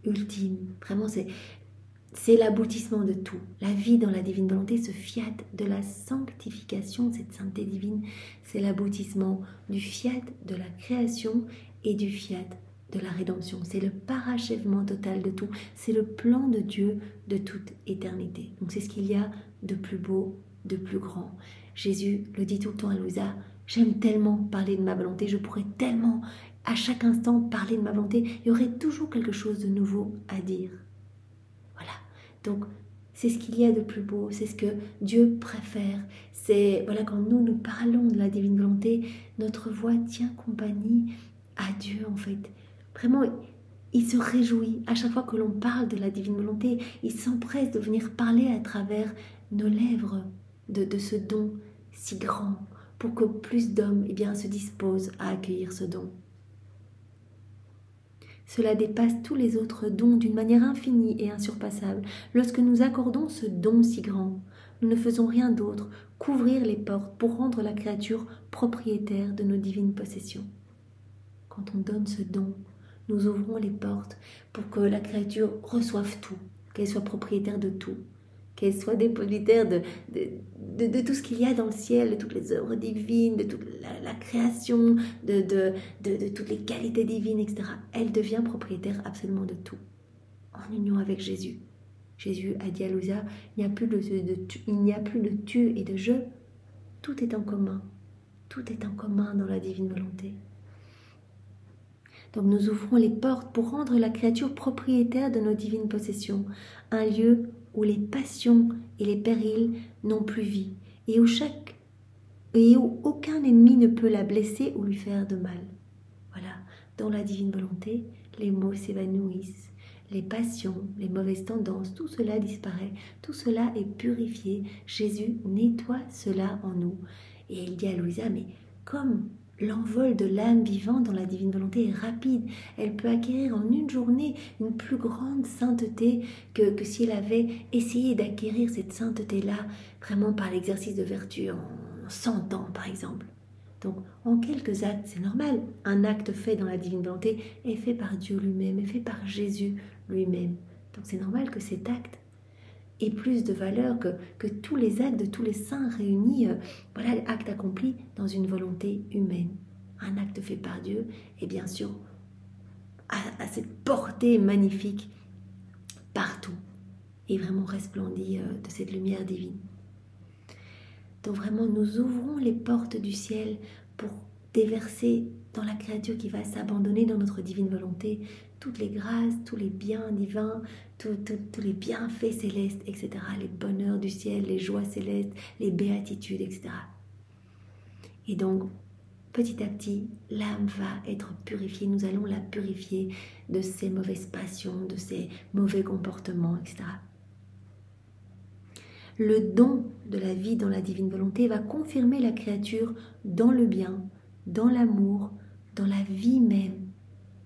ultime, vraiment c'est l'aboutissement de tout. La vie dans la divine volonté, ce fiat de la sanctification, cette sainteté divine, c'est l'aboutissement du fiat de la création et du fiat de la rédemption. C'est le parachèvement total de tout. C'est le plan de Dieu de toute éternité. Donc c'est ce qu'il y a de plus beau, de plus grand. Jésus le dit tout le temps à Louisa, j'aime tellement parler de ma volonté, je pourrais tellement à chaque instant parler de ma volonté. Il y aurait toujours quelque chose de nouveau à dire. Voilà. Donc, c'est ce qu'il y a de plus beau, c'est ce que Dieu préfère. C'est, voilà, quand nous parlons de la divine volonté, notre voix tient compagnie à Dieu, en fait. Vraiment, il se réjouit à chaque fois que l'on parle de la divine volonté. Il s'empresse de venir parler à travers nos lèvres de ce don si grand, pour que plus d'hommes se disposent à accueillir ce don. Cela dépasse tous les autres dons d'une manière infinie et insurpassable. Lorsque nous accordons ce don si grand, nous ne faisons rien d'autre qu'ouvrir les portes pour rendre la créature propriétaire de nos divines possessions. Quand on donne ce don, nous ouvrons les portes pour que la créature reçoive tout, qu'elle soit propriétaire de tout, qu'elle soit dépositaire de tout ce qu'il y a dans le ciel, de toutes les œuvres divines, de toute la création, de toutes les qualités divines, etc. Elle devient propriétaire absolument de tout, en union avec Jésus. Jésus a dit à Louisa, il n'y a plus de tu et de je, tout est en commun. Tout est en commun dans la divine volonté. Donc nous ouvrons les portes pour rendre la créature propriétaire de nos divines possessions, un lieu où les passions et les périls n'ont plus vie, et où aucun ennemi ne peut la blesser ou lui faire de mal. Voilà, dans la divine volonté, les maux s'évanouissent, les passions, les mauvaises tendances, tout cela disparaît, tout cela est purifié. Jésus nettoie cela en nous. Et il dit à Louisa, mais comme l'envol de l'âme vivante dans la divine volonté est rapide, elle peut acquérir en une journée une plus grande sainteté que si elle avait essayé d'acquérir cette sainteté-là vraiment par l'exercice de vertu en 100 ans par exemple. Donc en quelques actes, c'est normal, un acte fait dans la divine volonté est fait par Dieu lui-même, est fait par Jésus lui-même. Donc c'est normal que cet acte ait plus de valeur que tous les actes de tous les saints réunis, voilà, actes accomplis dans une volonté humaine. Un acte fait par Dieu, et bien sûr, à cette portée magnifique partout, et vraiment resplendit de cette lumière divine. Donc vraiment, nous ouvrons les portes du ciel pour déverser dans la créature qui va s'abandonner dans notre divine volonté toutes les grâces, tous les biens divins, tous les bienfaits célestes, etc. Les bonheurs du ciel, les joies célestes, les béatitudes, etc. Et donc, petit à petit, l'âme va être purifiée. Nous allons la purifier de ses mauvaises passions, de ses mauvais comportements, etc. Le don de la vie dans la divine volonté va confirmer la créature dans le bien, dans l'amour, dans la vie même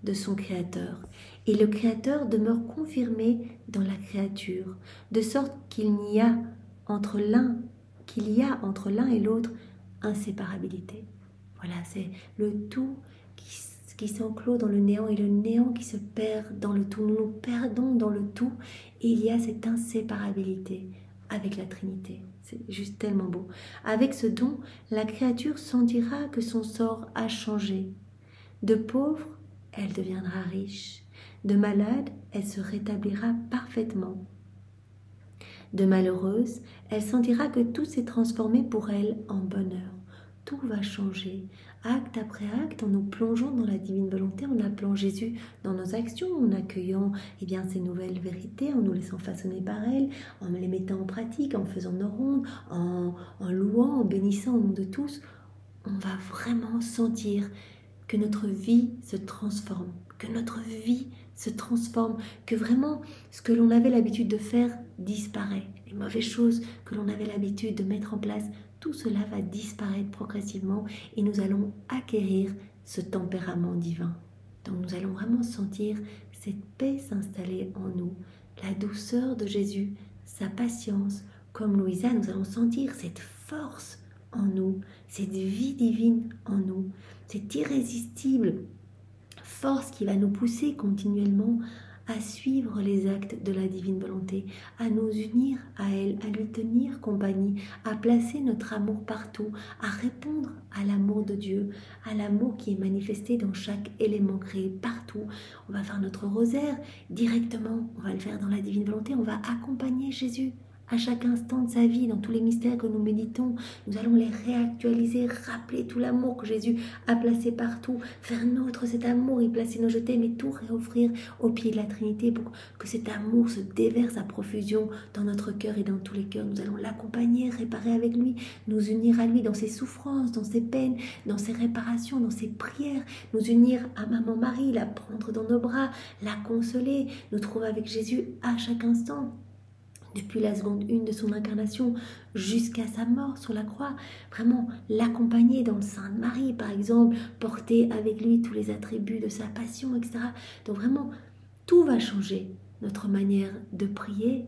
de son Créateur. Et le Créateur demeure confirmé dans la créature, de sorte qu'il y a entre l'un et l'autre inséparabilité. Voilà, c'est le tout qui s'enclôt dans le néant et le néant qui se perd dans le tout. Nous nous perdons dans le tout et il y a cette inséparabilité avec la Trinité. C'est juste tellement beau. Avec ce don, la créature sentira que son sort a changé. De pauvre, elle deviendra riche. De malade, elle se rétablira parfaitement. De malheureuse, elle sentira que tout s'est transformé pour elle en bonheur. Tout va changer. Acte après acte, en nous plongeant dans la divine volonté, en appelant Jésus dans nos actions, en accueillant ces nouvelles vérités, en nous laissant façonner par elle, en les mettant en pratique, en faisant nos rondes, en louant, en bénissant au nom de tous, on va vraiment sentir que notre vie se transforme, que vraiment ce que l'on avait l'habitude de faire disparaît. Les mauvaises choses que l'on avait l'habitude de mettre en place, tout cela va disparaître progressivement et nous allons acquérir ce tempérament divin. Donc nous allons vraiment sentir cette paix s'installer en nous, la douceur de Jésus, sa patience. Comme Louisa, nous allons sentir cette force en nous, cette vie divine en nous, cette irrésistible force qui va nous pousser continuellement à suivre les actes de la divine volonté, à nous unir à elle, à lui tenir compagnie, à placer notre amour partout, à répondre à l'amour de Dieu, à l'amour qui est manifesté dans chaque élément créé partout. On va faire notre rosaire directement, on va le faire dans la divine volonté, on va accompagner Jésus à chaque instant de sa vie, dans tous les mystères que nous méditons. Nous allons les réactualiser, rappeler tout l'amour que Jésus a placé partout, faire nôtre cet amour, y placer nos je t'aime et tout réoffrir au pied de la Trinité pour que cet amour se déverse à profusion dans notre cœur et dans tous les cœurs. Nous allons l'accompagner, réparer avec lui, nous unir à lui dans ses souffrances, dans ses peines, dans ses réparations, dans ses prières, nous unir à Maman Marie, la prendre dans nos bras, la consoler, nous trouver avec Jésus à chaque instant. Depuis la seconde 1 de son incarnation jusqu'à sa mort sur la croix, vraiment l'accompagner dans le sein de Marie, par exemple, porter avec lui tous les attributs de sa passion, etc. Donc vraiment, tout va changer. Notre manière de prier,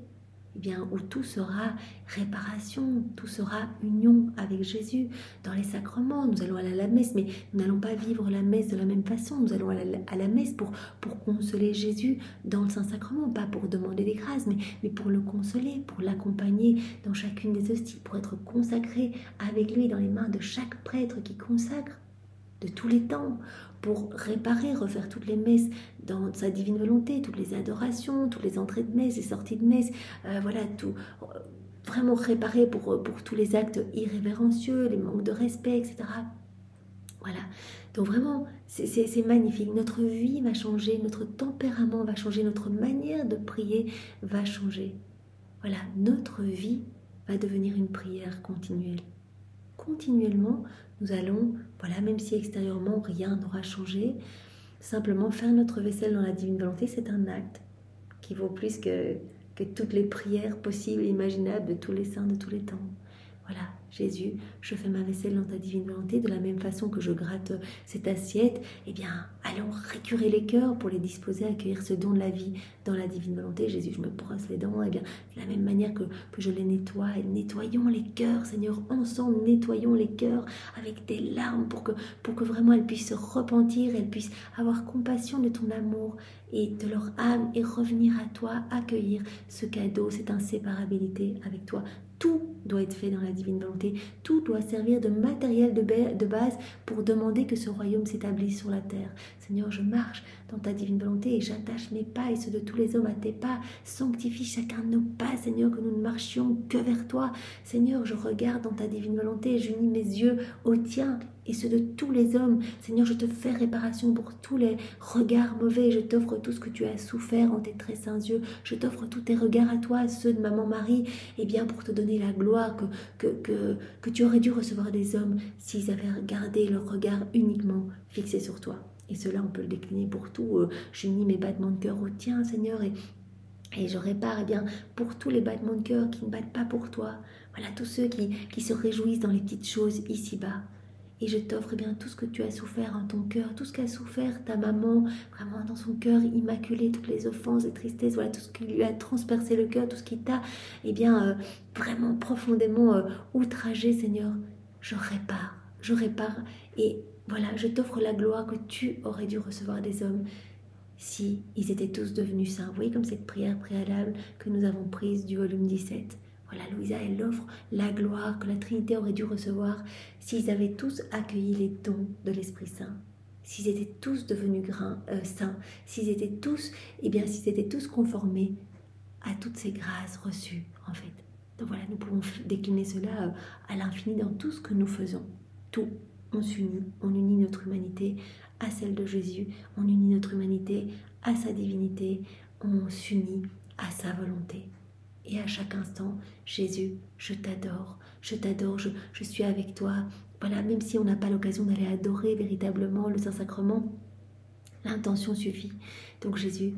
où tout sera réparation, tout sera union avec Jésus. Dans les sacrements, nous allons aller à la messe, mais nous n'allons pas vivre la messe de la même façon. Nous allons aller à la messe pour consoler Jésus dans le Saint-Sacrement, pas pour demander des grâces, mais pour le consoler, pour l'accompagner dans chacune des hosties, pour être consacré avec lui dans les mains de chaque prêtre qui consacre de tous les temps, pour réparer, refaire toutes les messes dans sa divine volonté, toutes les adorations, toutes les entrées de messe et sorties de messe, tout, vraiment réparer pour tous les actes irrévérencieux, les manques de respect, etc. Voilà, donc vraiment, c'est magnifique. Notre vie va changer, notre tempérament va changer, notre manière de prier va changer. Voilà, notre vie va devenir une prière continuelle. Continuellement, nous allons, même si extérieurement rien n'aura changé, simplement faire notre vaisselle dans la divine volonté, c'est un acte qui vaut plus que toutes les prières possibles et imaginables de tous les saints de tous les temps. Voilà, Jésus, je fais ma vaisselle dans ta divine volonté, de la même façon que je gratte cette assiette, allons récurer les cœurs pour les disposer à accueillir ce don de la vie dans la divine volonté. Jésus, je me brosse les dents, et bien de la même manière que je les nettoie, et nettoyons les cœurs, Seigneur, ensemble, nettoyons les cœurs avec tes larmes pour que vraiment elles puissent se repentir, elles puissent avoir compassion de ton amour et de leur âme et revenir à toi, accueillir ce cadeau, cette inséparabilité avec toi. Tout doit être fait dans la divine volonté, tout doit servir de matériel de base pour demander que ce royaume s'établisse sur la terre. Seigneur, je marche dans ta divine volonté et j'attache mes pas et ceux de tous les hommes à tes pas. Sanctifie chacun de nos pas, Seigneur, que nous ne marchions que vers toi. Seigneur, je regarde dans ta divine volonté et j'unis mes yeux aux tiens et ceux de tous les hommes. Seigneur, je te fais réparation pour tous les regards mauvais. Je t'offre tout ce que tu as souffert en tes très saints yeux. Je t'offre tous tes regards à toi, ceux de maman Marie, et bien pour te donner la gloire que tu aurais dû recevoir des hommes s'ils avaient gardé leur regard uniquement fixé sur toi. Et cela, on peut le décliner pour tout. J'unis mes battements de cœur au tien, Seigneur, et je répare bien pour tous les battements de cœur qui ne battent pas pour toi. Voilà, tous ceux qui se réjouissent dans les petites choses ici-bas. Et je t'offre bien tout ce que tu as souffert en ton cœur, tout ce qu'a souffert ta maman, vraiment dans son cœur immaculé, toutes les offenses et tristesses, voilà, tout ce qui lui a transpercé le cœur, tout ce qui t'a vraiment profondément outragé, Seigneur. Je répare et voilà, je t'offre la gloire que tu aurais dû recevoir des hommes si ils étaient tous devenus saints. Vous voyez comme cette prière préalable que nous avons prise du volume 17. Voilà, Louisa, elle offre la gloire que la Trinité aurait dû recevoir s'ils avaient tous accueilli les dons de l'Esprit Saint, s'ils étaient tous devenus saints, s'ils étaient tous conformés à toutes ces grâces reçues, en fait. Donc voilà, nous pouvons décliner cela à l'infini dans tout ce que nous faisons. Tout, on unit notre humanité à celle de Jésus, on unit notre humanité à sa divinité, on s'unit à sa volonté. Et à chaque instant, Jésus, je t'adore, je suis avec toi. Voilà, même si on n'a pas l'occasion d'aller adorer véritablement le Saint-Sacrement, l'intention suffit. Donc Jésus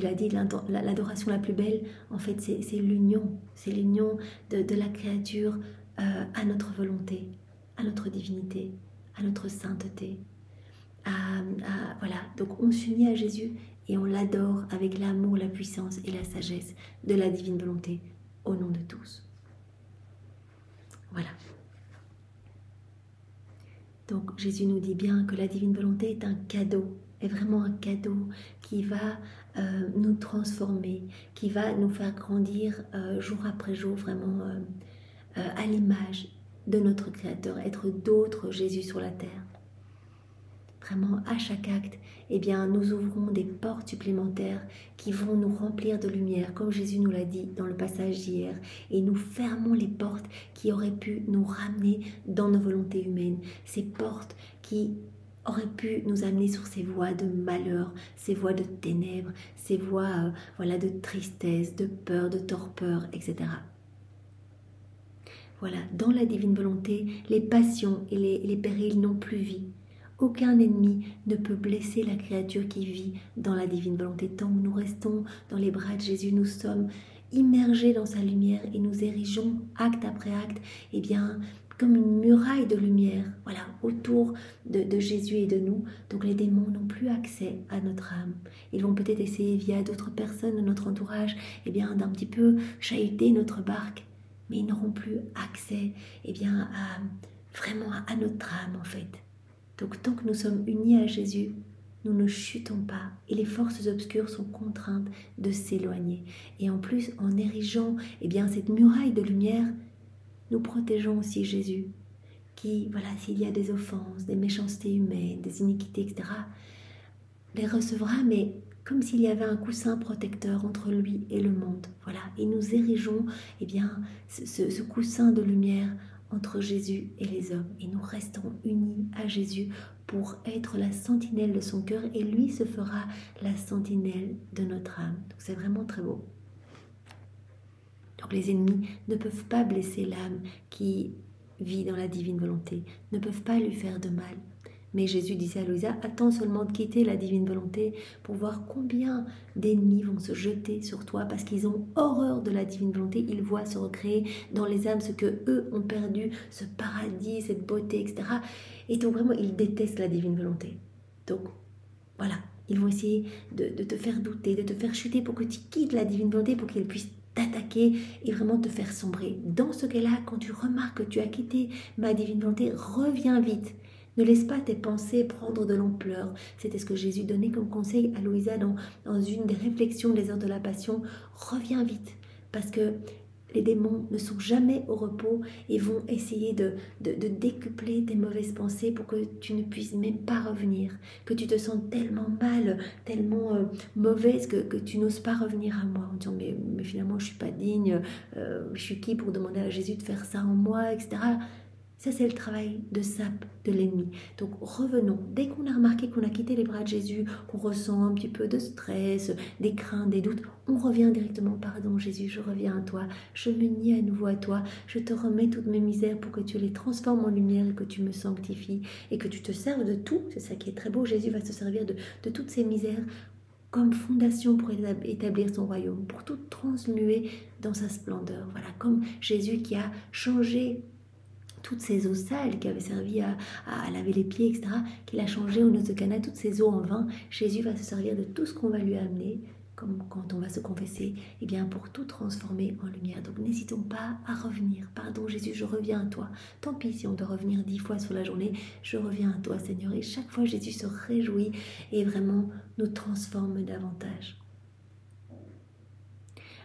l'a dit, l'adoration la plus belle, en fait, c'est l'union. C'est l'union de la créature à notre volonté, à notre divinité, à notre sainteté. Voilà, donc on s'unit à Jésus et on l'adore avec l'amour, la puissance et la sagesse de la divine volonté au nom de tous. Voilà. Donc Jésus nous dit bien que la divine volonté est un cadeau, est vraiment un cadeau qui va nous transformer, qui va nous faire grandir jour après jour, vraiment à l'image de notre Créateur, être d'autres Jésus sur la terre. Vraiment, à chaque acte, eh bien, nous ouvrons des portes supplémentaires qui vont nous remplir de lumière, comme Jésus nous l'a dit dans le passage d'hier. Et nous fermons les portes qui auraient pu nous ramener dans nos volontés humaines. Ces portes qui auraient pu nous amener sur ces voies de malheur, ces voies de ténèbres, ces voies de tristesse, de peur, de torpeur, etc. Voilà, dans la divine volonté, les passions et les périls n'ont plus vie. Aucun ennemi ne peut blesser la créature qui vit dans la divine volonté. Tant que nous restons dans les bras de Jésus, nous sommes immergés dans sa lumière et nous érigeons acte après acte, eh bien, comme une muraille de lumière, voilà, autour de Jésus et de nous. Donc les démons n'ont plus accès à notre âme. Ils vont peut-être essayer via d'autres personnes de notre entourage, eh bien, d'un petit peu chahuter notre barque, mais ils n'auront plus accès, eh bien, vraiment à notre âme en fait. Donc tant que nous sommes unis à Jésus, nous ne chutons pas et les forces obscures sont contraintes de s'éloigner. Et en plus, en érigeant eh bien, cette muraille de lumière, nous protégeons aussi Jésus, qui, voilà, s'il y a des offenses, des méchancetés humaines, des iniquités, etc., les recevra, mais comme s'il y avait un coussin protecteur entre lui et le monde. Voilà, et nous érigeons eh bien, ce coussin de lumière entre Jésus et les hommes. Et nous restons unis à Jésus pour être la sentinelle de son cœur et lui se fera la sentinelle de notre âme. Donc c'est vraiment très beau. Donc les ennemis ne peuvent pas blesser l'âme qui vit dans la divine volonté, ne peuvent pas lui faire de mal. Mais Jésus disait à Louisa, attends seulement de quitter la divine volonté pour voir combien d'ennemis vont se jeter sur toi parce qu'ils ont horreur de la divine volonté. Ils voient se recréer dans les âmes ce que eux ont perdu, ce paradis, cette beauté, etc. Et donc vraiment, ils détestent la divine volonté. Donc, voilà, ils vont essayer de te faire douter, de te faire chuter pour que tu quittes la divine volonté, pour qu'ils puissent t'attaquer et vraiment te faire sombrer. Dans ce cas-là, quand tu remarques que tu as quitté ma divine volonté, reviens vite. Ne laisse pas tes pensées prendre de l'ampleur. C'était ce que Jésus donnait comme conseil à Louisa dans une des réflexions des heures de la Passion. Reviens vite, parce que les démons ne sont jamais au repos et vont essayer de décupler tes mauvaises pensées pour que tu ne puisses même pas revenir, que tu te sens tellement mal, tellement mauvaise que tu n'oses pas revenir à moi en disant mais finalement je ne suis pas digne, je suis qui pour demander à Jésus de faire ça en moi, etc. Ça, c'est le travail de sape de l'ennemi. Donc, revenons. Dès qu'on a remarqué qu'on a quitté les bras de Jésus, qu'on ressent un petit peu de stress, des craintes, des doutes, on revient directement. Pardon, Jésus, je reviens à toi. Je me nie à nouveau à toi. Je te remets toutes mes misères pour que tu les transformes en lumière et que tu me sanctifies et que tu te serves de tout. C'est ça qui est très beau. Jésus va se servir de toutes ces misères comme fondation pour établir son royaume, pour tout transmuer dans sa splendeur. Voilà, comme Jésus qui a changé toutes ces eaux sales qui avaient servi à laver les pieds, etc., qu'il a changé au noces de Cana, toutes ces eaux en vin. Jésus va se servir de tout ce qu'on va lui amener, comme quand on va se confesser, et bien pour tout transformer en lumière. Donc n'hésitons pas à revenir. Pardon Jésus, je reviens à toi. Tant pis si on doit revenir 10 fois sur la journée, je reviens à toi Seigneur. Et chaque fois Jésus se réjouit et vraiment nous transforme davantage.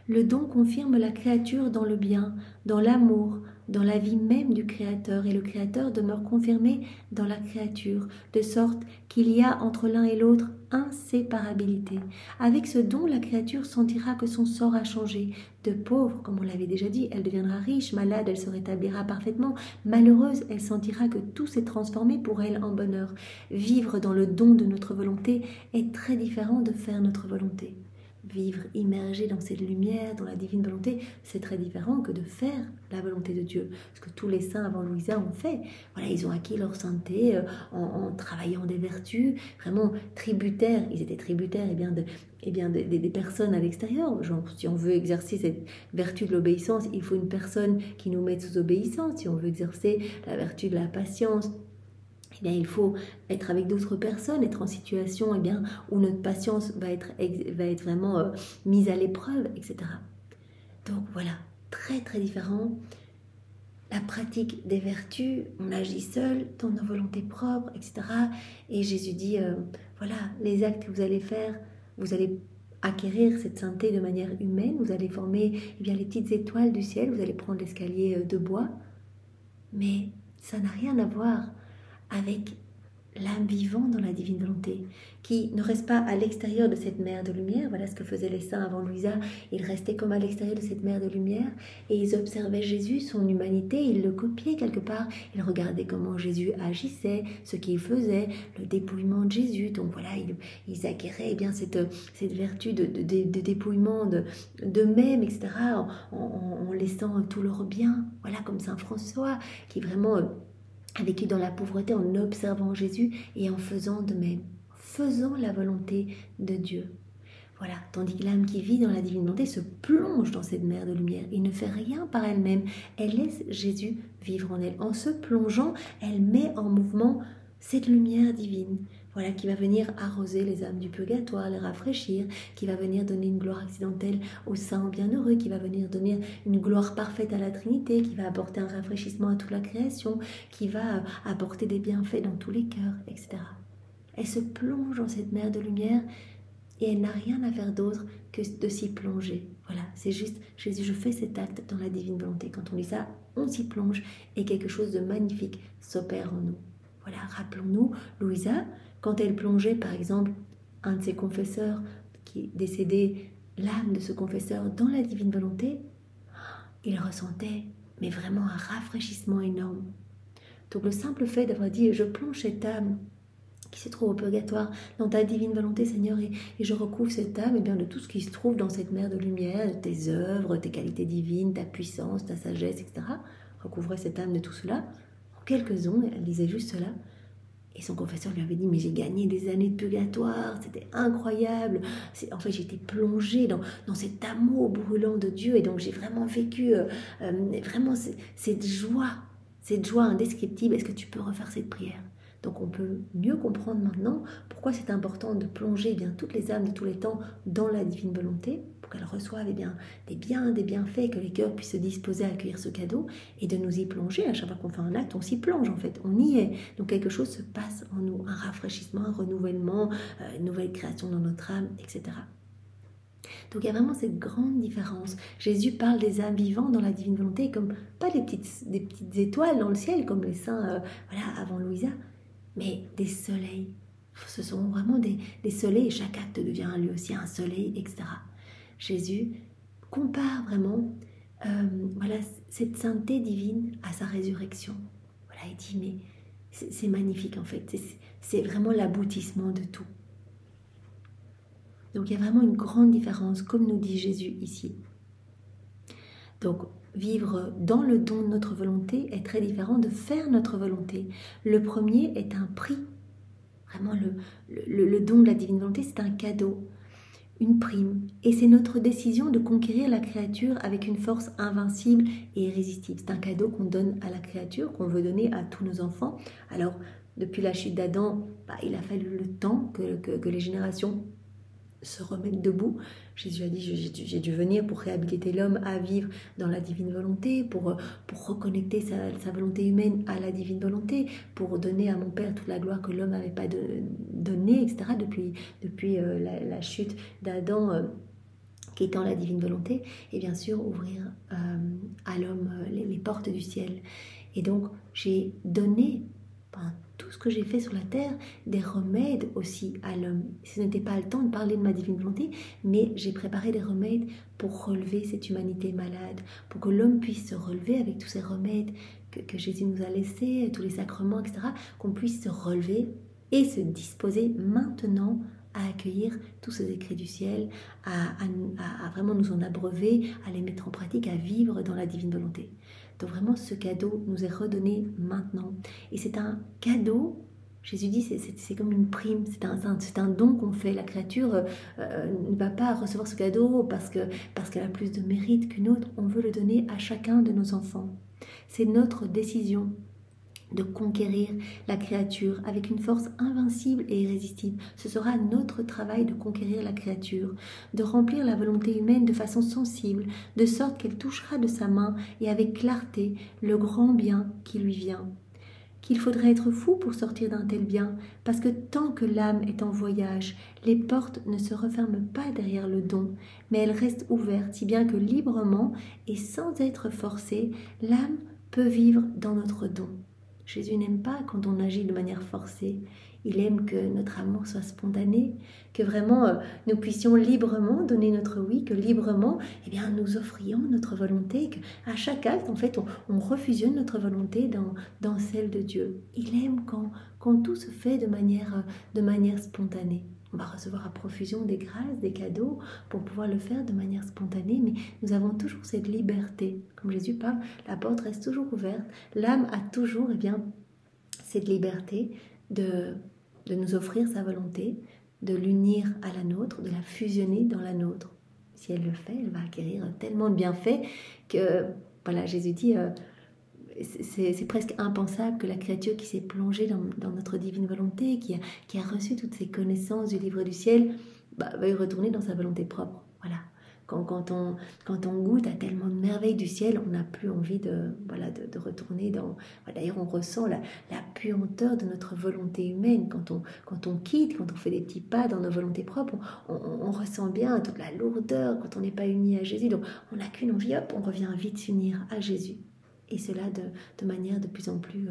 Le don confirme la créature dans le bien, dans l'amour, dans la vie même du Créateur, et le Créateur demeure confirmé dans la créature, de sorte qu'il y a entre l'un et l'autre inséparabilité. Avec ce don, la créature sentira que son sort a changé. De pauvre, comme on l'avait déjà dit, elle deviendra riche, malade, elle se rétablira parfaitement, malheureuse, elle sentira que tout s'est transformé pour elle en bonheur. Vivre dans le don de notre volonté est très différent de faire notre volonté. Vivre immergé dans cette lumière, dans la divine volonté, c'est très différent que de faire la volonté de Dieu. Ce que tous les saints avant Louisa ont fait. Voilà, ils ont acquis leur sainteté en travaillant des vertus, vraiment tributaires. Ils étaient tributaires des personnes à l'extérieur. Genre, si on veut exercer cette vertu de l'obéissance, il faut une personne qui nous mette sous obéissance. Si on veut exercer la vertu de la patience, eh bien, il faut être avec d'autres personnes, être en situation où notre patience va être vraiment mise à l'épreuve, etc. Donc voilà, très très différent. La pratique des vertus, on agit seul, dans nos volontés propres, etc. Et Jésus dit, voilà, les actes que vous allez faire, vous allez acquérir cette sainteté de manière humaine, vous allez former les petites étoiles du ciel, vous allez prendre l'escalier de bois, mais ça n'a rien à voir avec l'âme vivante dans la divine volonté, qui ne reste pas à l'extérieur de cette mer de lumière. Voilà ce que faisaient les saints avant Louisa. Ils restaient comme à l'extérieur de cette mer de lumière et ils observaient Jésus, son humanité, ils le copiaient quelque part. Ils regardaient comment Jésus agissait, ce qu'il faisait, le dépouillement de Jésus. Donc voilà, ils acquéraient cette vertu de dépouillement d'eux-mêmes, etc., en laissant tout leur bien. Voilà, comme Saint François, qui vraiment a vécu dans la pauvreté en observant Jésus et en faisant de même, faisant la volonté de Dieu. Voilà, tandis que l'âme qui vit dans la divine volonté se plonge dans cette mer de lumière et ne fait rien par elle-même. Elle laisse Jésus vivre en elle. En se plongeant, elle met en mouvement cette lumière divine. Voilà, qui va venir arroser les âmes du purgatoire, les rafraîchir, qui va venir donner une gloire accidentelle aux saints bienheureux, qui va venir donner une gloire parfaite à la Trinité, qui va apporter un rafraîchissement à toute la création, qui va apporter des bienfaits dans tous les cœurs, etc. Elle se plonge dans cette mer de lumière et elle n'a rien à faire d'autre que de s'y plonger. Voilà, c'est juste, Jésus, je fais cet acte dans la divine volonté. Quand on dit ça, on s'y plonge et quelque chose de magnifique s'opère en nous. Voilà, rappelons-nous, Louisa, quand elle plongeait, par exemple, un de ses confesseurs qui décédait, l'âme de ce confesseur dans la divine volonté, il ressentait, mais vraiment un rafraîchissement énorme. Donc le simple fait d'avoir dit, je plonge cette âme qui se trouve au purgatoire dans ta divine volonté, Seigneur, et je recouvre cette âme de tout ce qui se trouve dans cette mer de lumière, de tes œuvres, tes qualités divines, ta puissance, ta sagesse, etc. Recouvrer cette âme de tout cela. En quelques secondes, elle disait juste cela. Et son confesseur lui avait dit, mais j'ai gagné des années de purgatoire, c'était incroyable. En fait, j'étais plongée dans cet amour brûlant de Dieu. Et donc, j'ai vraiment vécu vraiment cette joie indescriptible. Est-ce que tu peux refaire cette prière? Donc on peut mieux comprendre maintenant pourquoi c'est important de plonger toutes les âmes de tous les temps dans la divine volonté, pour qu'elles reçoivent des bienfaits, que les cœurs puissent se disposer à accueillir ce cadeau et de nous y plonger. À chaque fois qu'on fait un acte, on s'y plonge en fait, on y est. Donc quelque chose se passe en nous, un rafraîchissement, un renouvellement, une nouvelle création dans notre âme, etc. Donc il y a vraiment cette grande différence. Jésus parle des âmes vivantes dans la divine volonté comme pas des petites étoiles dans le ciel comme les saints avant Louisa, mais des soleils. Ce sont vraiment des soleils et chaque acte devient lui aussi un soleil, etc. Jésus compare vraiment cette sainteté divine à sa résurrection. Voilà, il dit mais c'est magnifique en fait, c'est vraiment l'aboutissement de tout. Donc il y a vraiment une grande différence, comme nous dit Jésus ici. Donc vivre dans le don de notre volonté est très différent de faire notre volonté. Le premier est un prix. Vraiment le don de la divine volonté, c'est un cadeau, une prime. Et c'est notre décision de conquérir la créature avec une force invincible et irrésistible. C'est un cadeau qu'on donne à la créature, qu'on veut donner à tous nos enfants. Alors depuis la chute d'Adam, il a fallu le temps que les générations se remettre debout. Jésus a dit j'ai dû venir pour réhabiliter l'homme à vivre dans la divine volonté, pour reconnecter sa volonté humaine à la divine volonté, pour donner à mon Père toute la gloire que l'homme n'avait pas donnée, etc. Depuis la chute d'Adam qui est dans la divine volonté, et bien sûr ouvrir à l'homme les portes du ciel. Et donc j'ai donné tout ce que j'ai fait sur la terre, des remèdes aussi à l'homme. Ce n'était pas le temps de parler de ma divine volonté, mais j'ai préparé des remèdes pour relever cette humanité malade, pour que l'homme puisse se relever avec tous ces remèdes que Jésus nous a laissés, tous les sacrements, etc., qu'on puisse se relever et se disposer maintenant à accueillir tous ces écrits du ciel, à vraiment nous en abreuver, à les mettre en pratique, à vivre dans la divine volonté. Donc vraiment, ce cadeau nous est redonné maintenant. Et c'est un cadeau, Jésus dit, c'est comme une prime, c'est un don qu'on fait. La créature ne va pas recevoir ce cadeau parce qu'elle a plus de mérite qu'une autre. On veut le donner à chacun de nos enfants. C'est notre décision de conquérir la créature avec une force invincible et irrésistible. Ce sera notre travail de conquérir la créature, de remplir la volonté humaine de façon sensible, de sorte qu'elle touchera de sa main et avec clarté le grand bien qui lui vient. Qu'il faudrait être fou pour sortir d'un tel bien, parce que tant que l'âme est en voyage, les portes ne se referment pas derrière le don, mais elles restent ouvertes, si bien que librement et sans être forcée, l'âme peut vivre dans notre don. Jésus n'aime pas quand on agit de manière forcée. Il aime que notre amour soit spontané, que vraiment nous puissions librement donner notre oui, que librement nous offrions notre volonté, qu'à chaque acte, en fait, on refusionne notre volonté dans celle de Dieu. Il aime quand tout se fait de manière spontanée. On va recevoir à profusion des grâces, des cadeaux pour pouvoir le faire de manière spontanée, mais nous avons toujours cette liberté. Comme Jésus parle, la porte reste toujours ouverte. L'âme a toujours cette liberté de nous offrir sa volonté, de l'unir à la nôtre, de la fusionner dans la nôtre. Si elle le fait, elle va acquérir tellement de bienfaits que, voilà, Jésus dit... c'est presque impensable que la créature qui s'est plongée dans notre divine volonté, qui a reçu toutes ces connaissances du livre du ciel, veuille retourner dans sa volonté propre. Voilà. Quand on goûte à tellement de merveilles du ciel, on n'a plus envie de retourner dans... D'ailleurs, on ressent la puanteur de notre volonté humaine. Quand on quitte, quand on fait des petits pas dans nos volontés propres, on ressent bien toute la lourdeur quand on n'est pas uni à Jésus. Donc, on n'a qu'une envie, hop, on revient vite s'unir à Jésus. Et cela de manière de plus en plus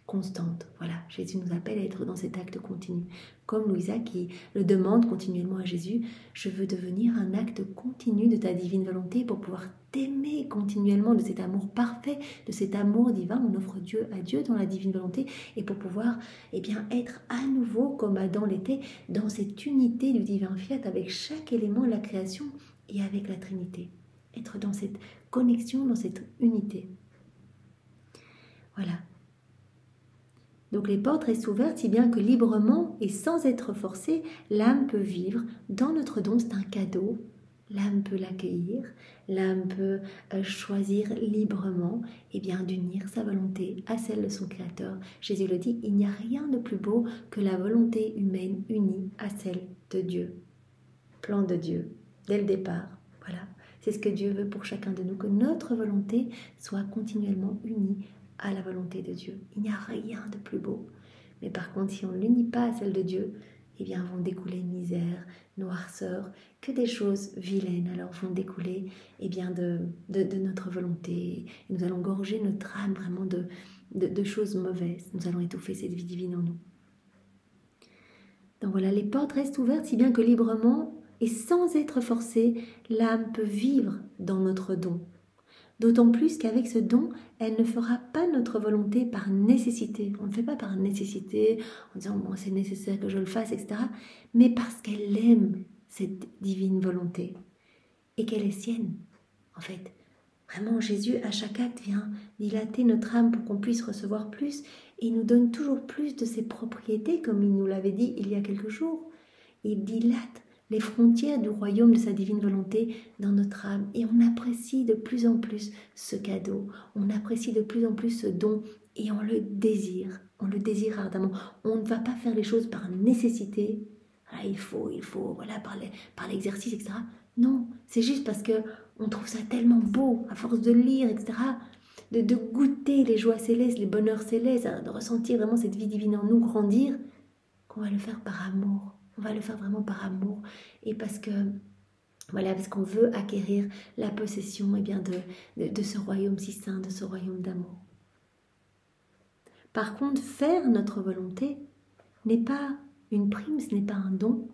constante. Voilà, Jésus nous appelle à être dans cet acte continu. Comme Louisa qui le demande continuellement à Jésus, je veux devenir un acte continu de ta divine volonté pour pouvoir t'aimer continuellement de cet amour parfait, de cet amour divin. On offre Dieu à Dieu dans la divine volonté et pour pouvoir être à nouveau comme Adam l'était dans cette unité du divin fiat avec chaque élément de la création et avec la Trinité. Être dans cette connexion, dans cette unité. Voilà. Donc les portes restent ouvertes si bien que librement et sans être forcée, l'âme peut vivre dans notre don. C'est un cadeau. l'âme peut l'accueillir, l'âme peut choisir librement d'unir sa volonté à celle de son Créateur. Jésus le dit, il n'y a rien de plus beau que la volonté humaine unie à celle de Dieu. Plan de Dieu, dès le départ, voilà. C'est ce que Dieu veut pour chacun de nous, que notre volonté soit continuellement unie à la volonté de Dieu. Il n'y a rien de plus beau. Mais par contre, si on ne l'unit pas à celle de Dieu, vont découler misère, noirceur, que des choses vilaines alors vont découler de notre volonté. Et nous allons gorger notre âme vraiment de choses mauvaises. Nous allons étouffer cette vie divine en nous. Donc voilà, les portes restent ouvertes si bien que librement et sans être forcée, l'âme peut vivre dans notre don. D'autant plus qu'avec ce don, elle ne fera pas notre volonté par nécessité. On ne fait pas par nécessité en disant bon, c'est nécessaire que je le fasse, etc. Mais parce qu'elle aime cette divine volonté et qu'elle est sienne, en fait. Vraiment, Jésus, à chaque acte, vient dilater notre âme pour qu'on puisse recevoir plus et il nous donne toujours plus de ses propriétés, comme il nous l'avait dit il y a quelques jours. Il dilate les frontières du royaume de sa divine volonté dans notre âme. Et on apprécie de plus en plus ce cadeau, on apprécie de plus en plus ce don et on le désire ardemment. On ne va pas faire les choses par nécessité, il faut, voilà, par l'exercice, etc. Non, c'est juste parce qu'on trouve ça tellement beau, à force de lire, etc., de goûter les joies célestes, les bonheurs célestes, de ressentir vraiment cette vie divine en nous grandir, qu'on va le faire par amour. On va le faire vraiment par amour et parce qu'on veut acquérir la possession de ce royaume si saint, de ce royaume d'amour. Par contre, faire notre volonté n'est pas une prime, ce n'est pas un don,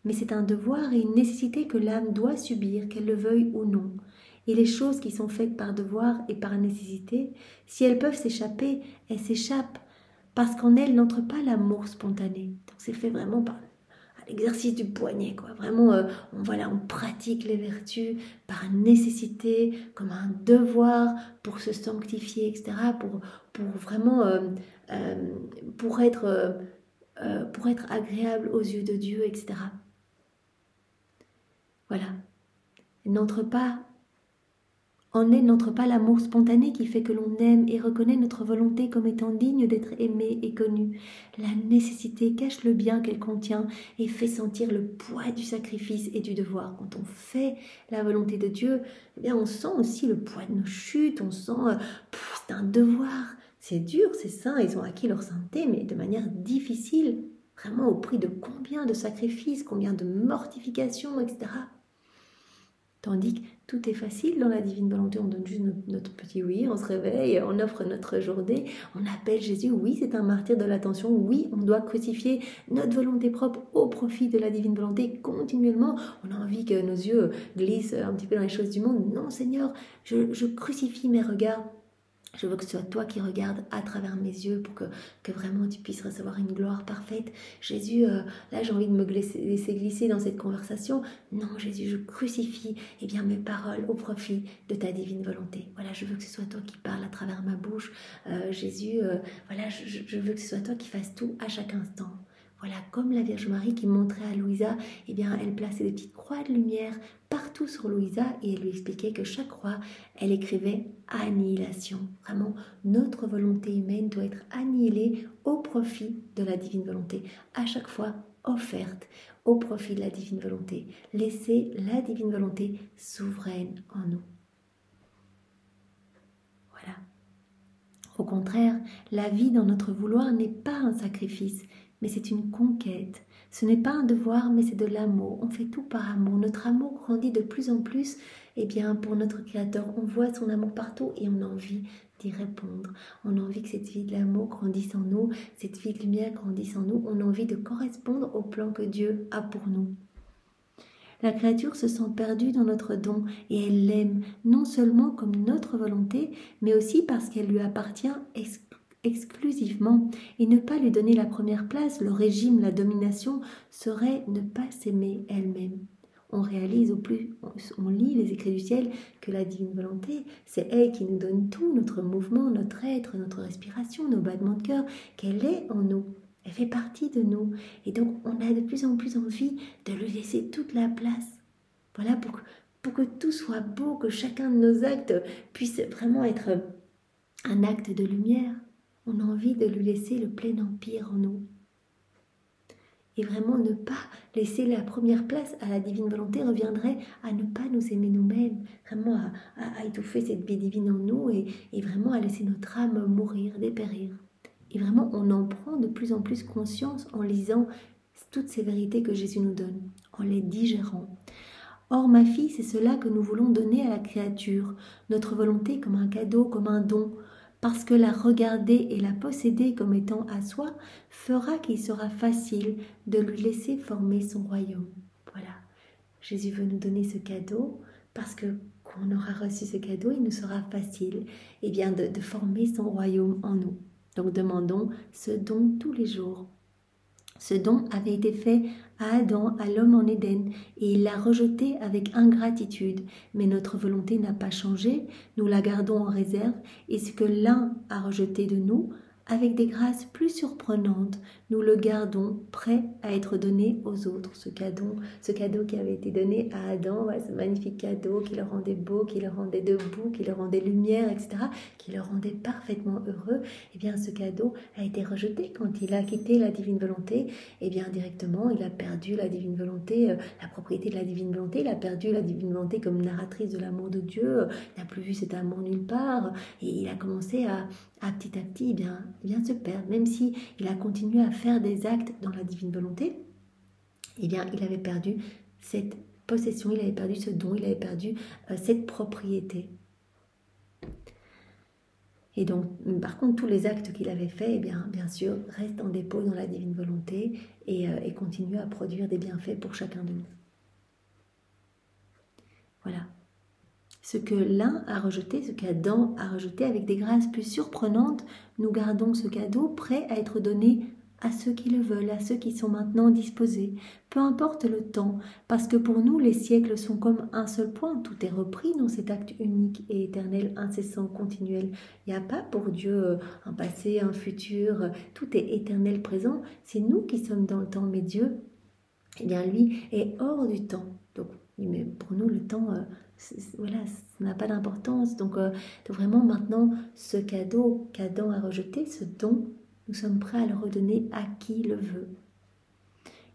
mais c'est un devoir et une nécessité que l'âme doit subir, qu'elle le veuille ou non. Et les choses qui sont faites par devoir et par nécessité, si elles peuvent s'échapper, elles s'échappent parce qu'en elles n'entre pas l'amour spontané. Donc c'est fait vraiment par l'exercice du poignet, quoi. Vraiment, on pratique les vertus par nécessité, comme un devoir pour se sanctifier, etc., pour vraiment, pour être agréable aux yeux de Dieu, etc. Voilà. En elle n'entre pas l'amour spontané qui fait que l'on aime et reconnaît notre volonté comme étant digne d'être aimée et connue. La nécessité cache le bien qu'elle contient et fait sentir le poids du sacrifice et du devoir. Quand on fait la volonté de Dieu, on sent aussi le poids de nos chutes, on sent c'est un devoir. C'est dur, c'est saint, ils ont acquis leur sainteté, mais de manière difficile, vraiment au prix de combien de sacrifices, combien de mortifications, etc. Tandis que tout est facile dans la divine volonté, on donne juste notre petit oui, on se réveille, on offre notre journée, on appelle Jésus, oui c'est un martyr de l'attention, oui on doit crucifier notre volonté propre au profit de la divine volonté continuellement, on a envie que nos yeux glissent un petit peu dans les choses du monde, non Seigneur, je crucifie mes regards. Je veux que ce soit toi qui regardes à travers mes yeux pour que vraiment tu puisses recevoir une gloire parfaite. Jésus, là j'ai envie de me laisser glisser dans cette conversation. Non Jésus, je crucifie mes paroles au profit de ta divine volonté. Voilà, je veux que ce soit toi qui parles à travers ma bouche. Jésus, je veux que ce soit toi qui fasses tout à chaque instant. Voilà, comme la Vierge Marie qui montrait à Louisa, elle plaçait des petites croix de lumière partout sur Louisa et elle lui expliquait que chaque croix, elle écrivait annihilation. Vraiment, notre volonté humaine doit être annihilée au profit de la divine volonté. À chaque fois, offerte au profit de la divine volonté. Laissez la divine volonté souveraine en nous. Voilà. Au contraire, la vie dans notre vouloir n'est pas un sacrifice, mais c'est une conquête. Ce n'est pas un devoir, mais c'est de l'amour. On fait tout par amour. Notre amour grandit de plus en plus pour notre Créateur. On voit son amour partout et on a envie d'y répondre. On a envie que cette vie de l'amour grandisse en nous, cette vie de lumière grandisse en nous. On a envie de correspondre au plan que Dieu a pour nous. La créature se sent perdue dans notre don et elle l'aime non seulement comme notre volonté, mais aussi parce qu'elle lui appartient exclusivement, et ne pas lui donner la première place, le régime, la domination, serait ne pas s'aimer elle-même. On réalise, au plus on lit les écrits du ciel, que la divine volonté, c'est elle qui nous donne tout, notre mouvement, notre être, notre respiration, nos battements de cœur, qu'elle est en nous. Elle fait partie de nous. Et donc, on a de plus en plus envie de lui laisser toute la place. Voilà, pour que tout soit beau, que chacun de nos actes puisse vraiment être un acte de lumière. On a envie de lui laisser le plein empire en nous. Et vraiment ne pas laisser la première place à la divine volonté reviendrait à ne pas nous aimer nous-mêmes, vraiment à étouffer cette vie divine en nous et vraiment à laisser notre âme mourir, dépérir. Et vraiment, on en prend de plus en plus conscience en lisant toutes ces vérités que Jésus nous donne, en les digérant. Or, ma fille, c'est cela que nous voulons donner à la créature, notre volonté comme un cadeau, comme un don, parce que la regarder et la posséder comme étant à soi fera qu'il sera facile de lui laisser former son royaume. Voilà, Jésus veut nous donner ce cadeau parce que quand on aura reçu ce cadeau, il nous sera facile de former son royaume en nous. Donc demandons ce don tous les jours. Ce don avait été fait à Adam, à l'homme en Éden, et il l'a rejeté avec ingratitude. Mais notre volonté n'a pas changé, nous la gardons en réserve, et ce que l'un a rejeté de nous, avec des grâces plus surprenantes, nous le gardons prêt à être donné aux autres. Ce cadeau qui avait été donné à Adam, ce magnifique cadeau qui le rendait beau, qui le rendait debout, qui le rendait lumière, etc., qui le rendait parfaitement heureux, eh bien ce cadeau a été rejeté quand il a quitté la divine volonté. Eh bien directement, il a perdu la divine volonté, la propriété de la divine volonté, il a perdu la divine volonté comme narratrice de l'amour de Dieu, il n'a plus vu cet amour nulle part, et il a commencé à petit se perdre, même si il a continué à faire des actes dans la divine volonté, il avait perdu cette possession, il avait perdu ce don, il avait perdu cette propriété. Et donc, par contre, tous les actes qu'il avait faits, bien sûr, restent en dépôt dans la divine volonté et continuent à produire des bienfaits pour chacun de nous. Voilà. Ce que l'un a rejeté, ce qu'Adam a rejeté avec des grâces plus surprenantes, nous gardons ce cadeau prêt à être donné à ceux qui le veulent, à ceux qui sont maintenant disposés. Peu importe le temps, parce que pour nous, les siècles sont comme un seul point. Tout est repris dans cet acte unique et éternel, incessant, continuel. Il n'y a pas pour Dieu un passé, un futur. Tout est éternel, présent. C'est nous qui sommes dans le temps, mais Dieu, lui, est hors du temps. Donc, mais pour nous, le temps... ça n'a pas d'importance. Donc vraiment maintenant, ce cadeau qu'Adam a rejeté, ce don, nous sommes prêts à le redonner à qui le veut.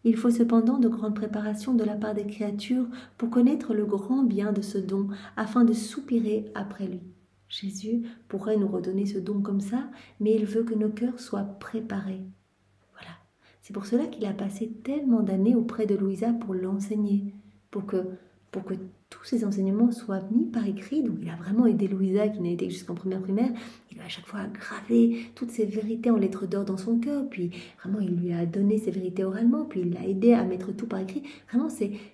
Il faut cependant de grandes préparations de la part des créatures pour connaître le grand bien de ce don, afin de soupirer après lui. Jésus pourrait nous redonner ce don comme ça, mais il veut que nos cœurs soient préparés. Voilà. C'est pour cela qu'il a passé tellement d'années auprès de Louisa pour l'enseigner, pour que tous ces enseignements soient mis par écrit. Donc il a vraiment aidé Louisa qui n'a été jusqu'en première primaire. Il a à chaque fois gravé toutes ces vérités en lettres d'or dans son cœur. Puis vraiment il lui a donné ces vérités oralement. Puis il l'a aidé à mettre tout par écrit. Vraiment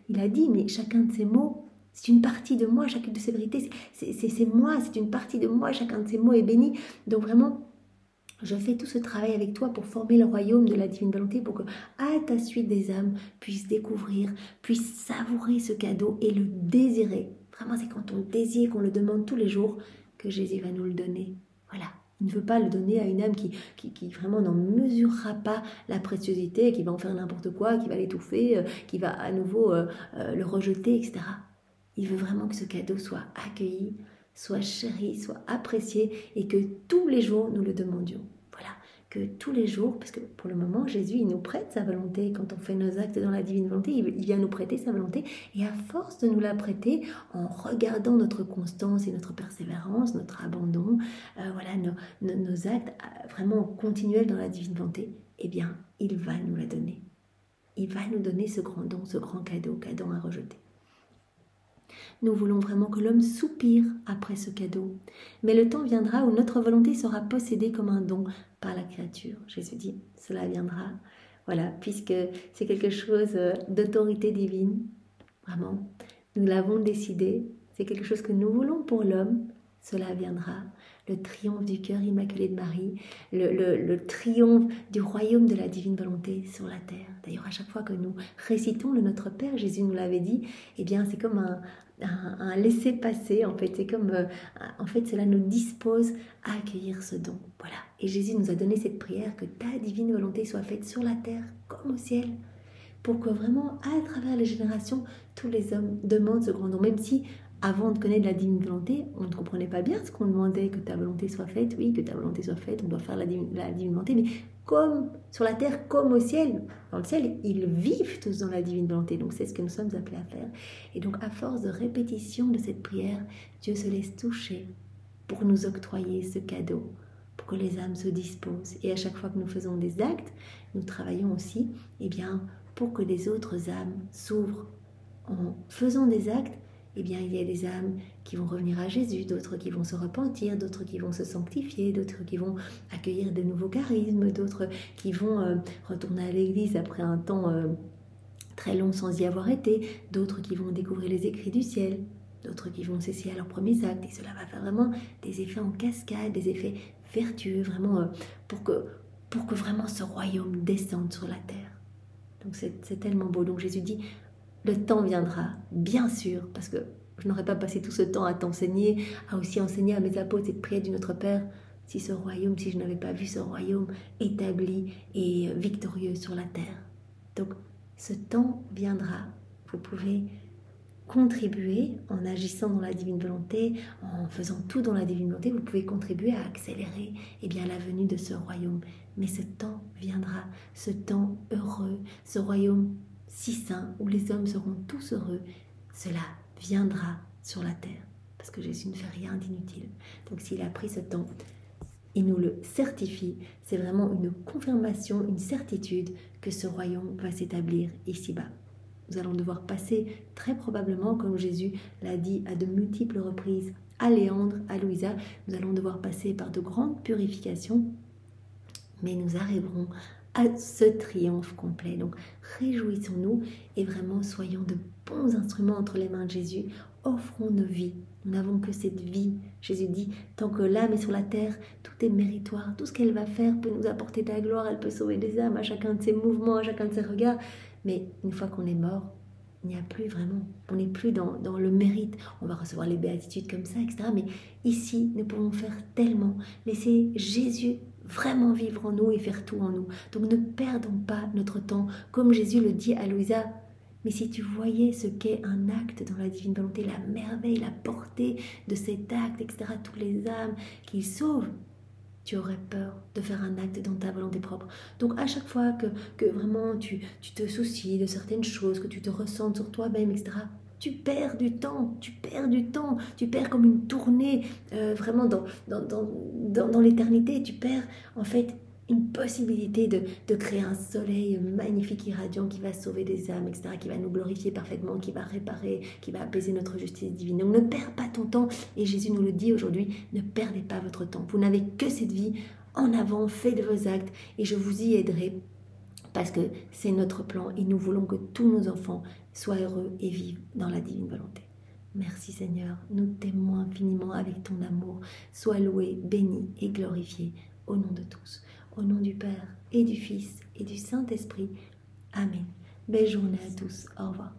il a dit, mais chacun de ces mots, c'est une partie de moi. Chacune de ces vérités, c'est moi. C'est une partie de moi. Chacun de ces mots est béni. Donc vraiment, je fais tout ce travail avec toi pour former le royaume de la divine volonté, pour que, à ta suite, des âmes puissent découvrir, puissent savourer ce cadeau et le désirer. Vraiment, c'est quand on le désire, qu'on le demande tous les jours, que Jésus va nous le donner. Voilà. Il ne veut pas le donner à une âme qui vraiment n'en mesurera pas la préciosité, qui va en faire n'importe quoi, qui va l'étouffer, qui va à nouveau le rejeter, etc. Il veut vraiment que ce cadeau soit accueilli, soit chéri, soit apprécié et que tous les jours nous le demandions. Voilà, que tous les jours, parce que pour le moment Jésus il nous prête sa volonté, quand on fait nos actes dans la divine volonté, il vient nous prêter sa volonté et à force de nous la prêter, en regardant notre constance et notre persévérance, notre abandon, nos actes vraiment continuels dans la divine volonté, il va nous la donner. Il va nous donner ce grand don, ce grand cadeau qu'Adam a rejeté. Nous voulons vraiment que l'homme soupire après ce cadeau. Mais le temps viendra où notre volonté sera possédée comme un don par la créature. Jésus dit, cela viendra. Voilà, puisque c'est quelque chose d'autorité divine. Vraiment, nous l'avons décidé. C'est quelque chose que nous voulons pour l'homme. Cela viendra. Le triomphe du cœur immaculé de Marie, le triomphe du royaume de la divine volonté sur la terre. D'ailleurs, à chaque fois que nous récitons le Notre Père, Jésus nous l'avait dit, c'est comme un laisser-passer, en fait. C'est comme, cela nous dispose à accueillir ce don. Voilà. Et Jésus nous a donné cette prière, que ta divine volonté soit faite sur la terre comme au ciel. pour que vraiment, à travers les générations, tous les hommes demandent ce grand don. Même si, avant de connaître la divine volonté, on ne comprenait pas bien ce qu'on demandait, que ta volonté soit faite. Oui, que ta volonté soit faite, on doit faire la divine volonté, mais comme sur la terre, comme au ciel. Dans le ciel, ils vivent tous dans la divine volonté. Donc c'est ce que nous sommes appelés à faire. Et donc à force de répétition de cette prière, Dieu se laisse toucher pour nous octroyer ce cadeau, pour que les âmes se disposent. Et à chaque fois que nous faisons des actes, nous travaillons aussi pour que les autres âmes s'ouvrent. En faisant des actes, il y a des âmes qui vont revenir à Jésus, d'autres qui vont se repentir, d'autres qui vont se sanctifier, d'autres qui vont accueillir de nouveaux charismes, d'autres qui vont retourner à l'église après un temps très long sans y avoir été, d'autres qui vont découvrir les écrits du ciel, d'autres qui vont s'essayer à leurs premiers actes. Et cela va faire vraiment des effets en cascade, des effets vertueux, vraiment pour que vraiment ce royaume descende sur la terre. Donc c'est tellement beau. Donc Jésus dit, le temps viendra, bien sûr, parce que je n'aurais pas passé tout ce temps à t'enseigner, à aussi enseigner à mes apôtres cette prière du Notre Père, si je n'avais pas vu ce royaume établi et victorieux sur la terre. Donc ce temps viendra. Vous pouvez contribuer en agissant dans la divine volonté, en faisant tout dans la divine volonté, vous pouvez contribuer à accélérer la venue de ce royaume. Mais ce temps viendra, ce temps heureux, ce royaume si saint où les hommes seront tous heureux, cela viendra sur la terre. Parce que Jésus ne fait rien d'inutile. Donc s'il a pris ce temps, il nous le certifie. C'est vraiment une confirmation, une certitude que ce royaume va s'établir ici-bas. Nous allons devoir passer très probablement, comme Jésus l'a dit à de multiples reprises à Léandre, à Louisa, nous allons devoir passer par de grandes purifications, mais nous arriverons à ce triomphe complet. Donc réjouissons-nous et vraiment soyons de bons instruments entre les mains de Jésus. Offrons nos vies. Nous n'avons que cette vie. Jésus dit, tant que l'âme est sur la terre, tout est méritoire. Tout ce qu'elle va faire peut nous apporter de la gloire. Elle peut sauver des âmes à chacun de ses mouvements, à chacun de ses regards. Mais une fois qu'on est mort, il n'y a plus vraiment. On n'est plus dans le mérite. On va recevoir les béatitudes comme ça, etc. Mais ici, nous pouvons faire tellement. Laisser Jésus vraiment vivre en nous et faire tout en nous. Donc ne perdons pas notre temps. Comme Jésus le dit à Louisa, mais si tu voyais ce qu'est un acte dans la divine volonté, la merveille, la portée de cet acte, etc., toutes les âmes qu'il sauve, tu aurais peur de faire un acte dans ta volonté propre. Donc à chaque fois que vraiment tu te soucies de certaines choses, que tu te ressentes sur toi-même, etc., tu perds du temps, tu perds comme une tournée vraiment dans l'éternité, tu perds en fait une possibilité de créer un soleil magnifique, irradiant, qui va sauver des âmes, etc., qui va nous glorifier parfaitement, qui va réparer, qui va apaiser notre justice divine. Donc ne perds pas ton temps, et Jésus nous le dit aujourd'hui, ne perdez pas votre temps. Vous n'avez que cette vie, en avant, faites vos actes, et je vous y aiderai, parce que c'est notre plan, et nous voulons que tous nos enfants soient heureux et vivent dans la divine volonté. Merci Seigneur, nous t'aimons infiniment avec ton amour. Sois loué, béni et glorifié au nom de tous. Au nom du Père et du Fils et du Saint-Esprit. Amen. Belle journée à tous. Au revoir.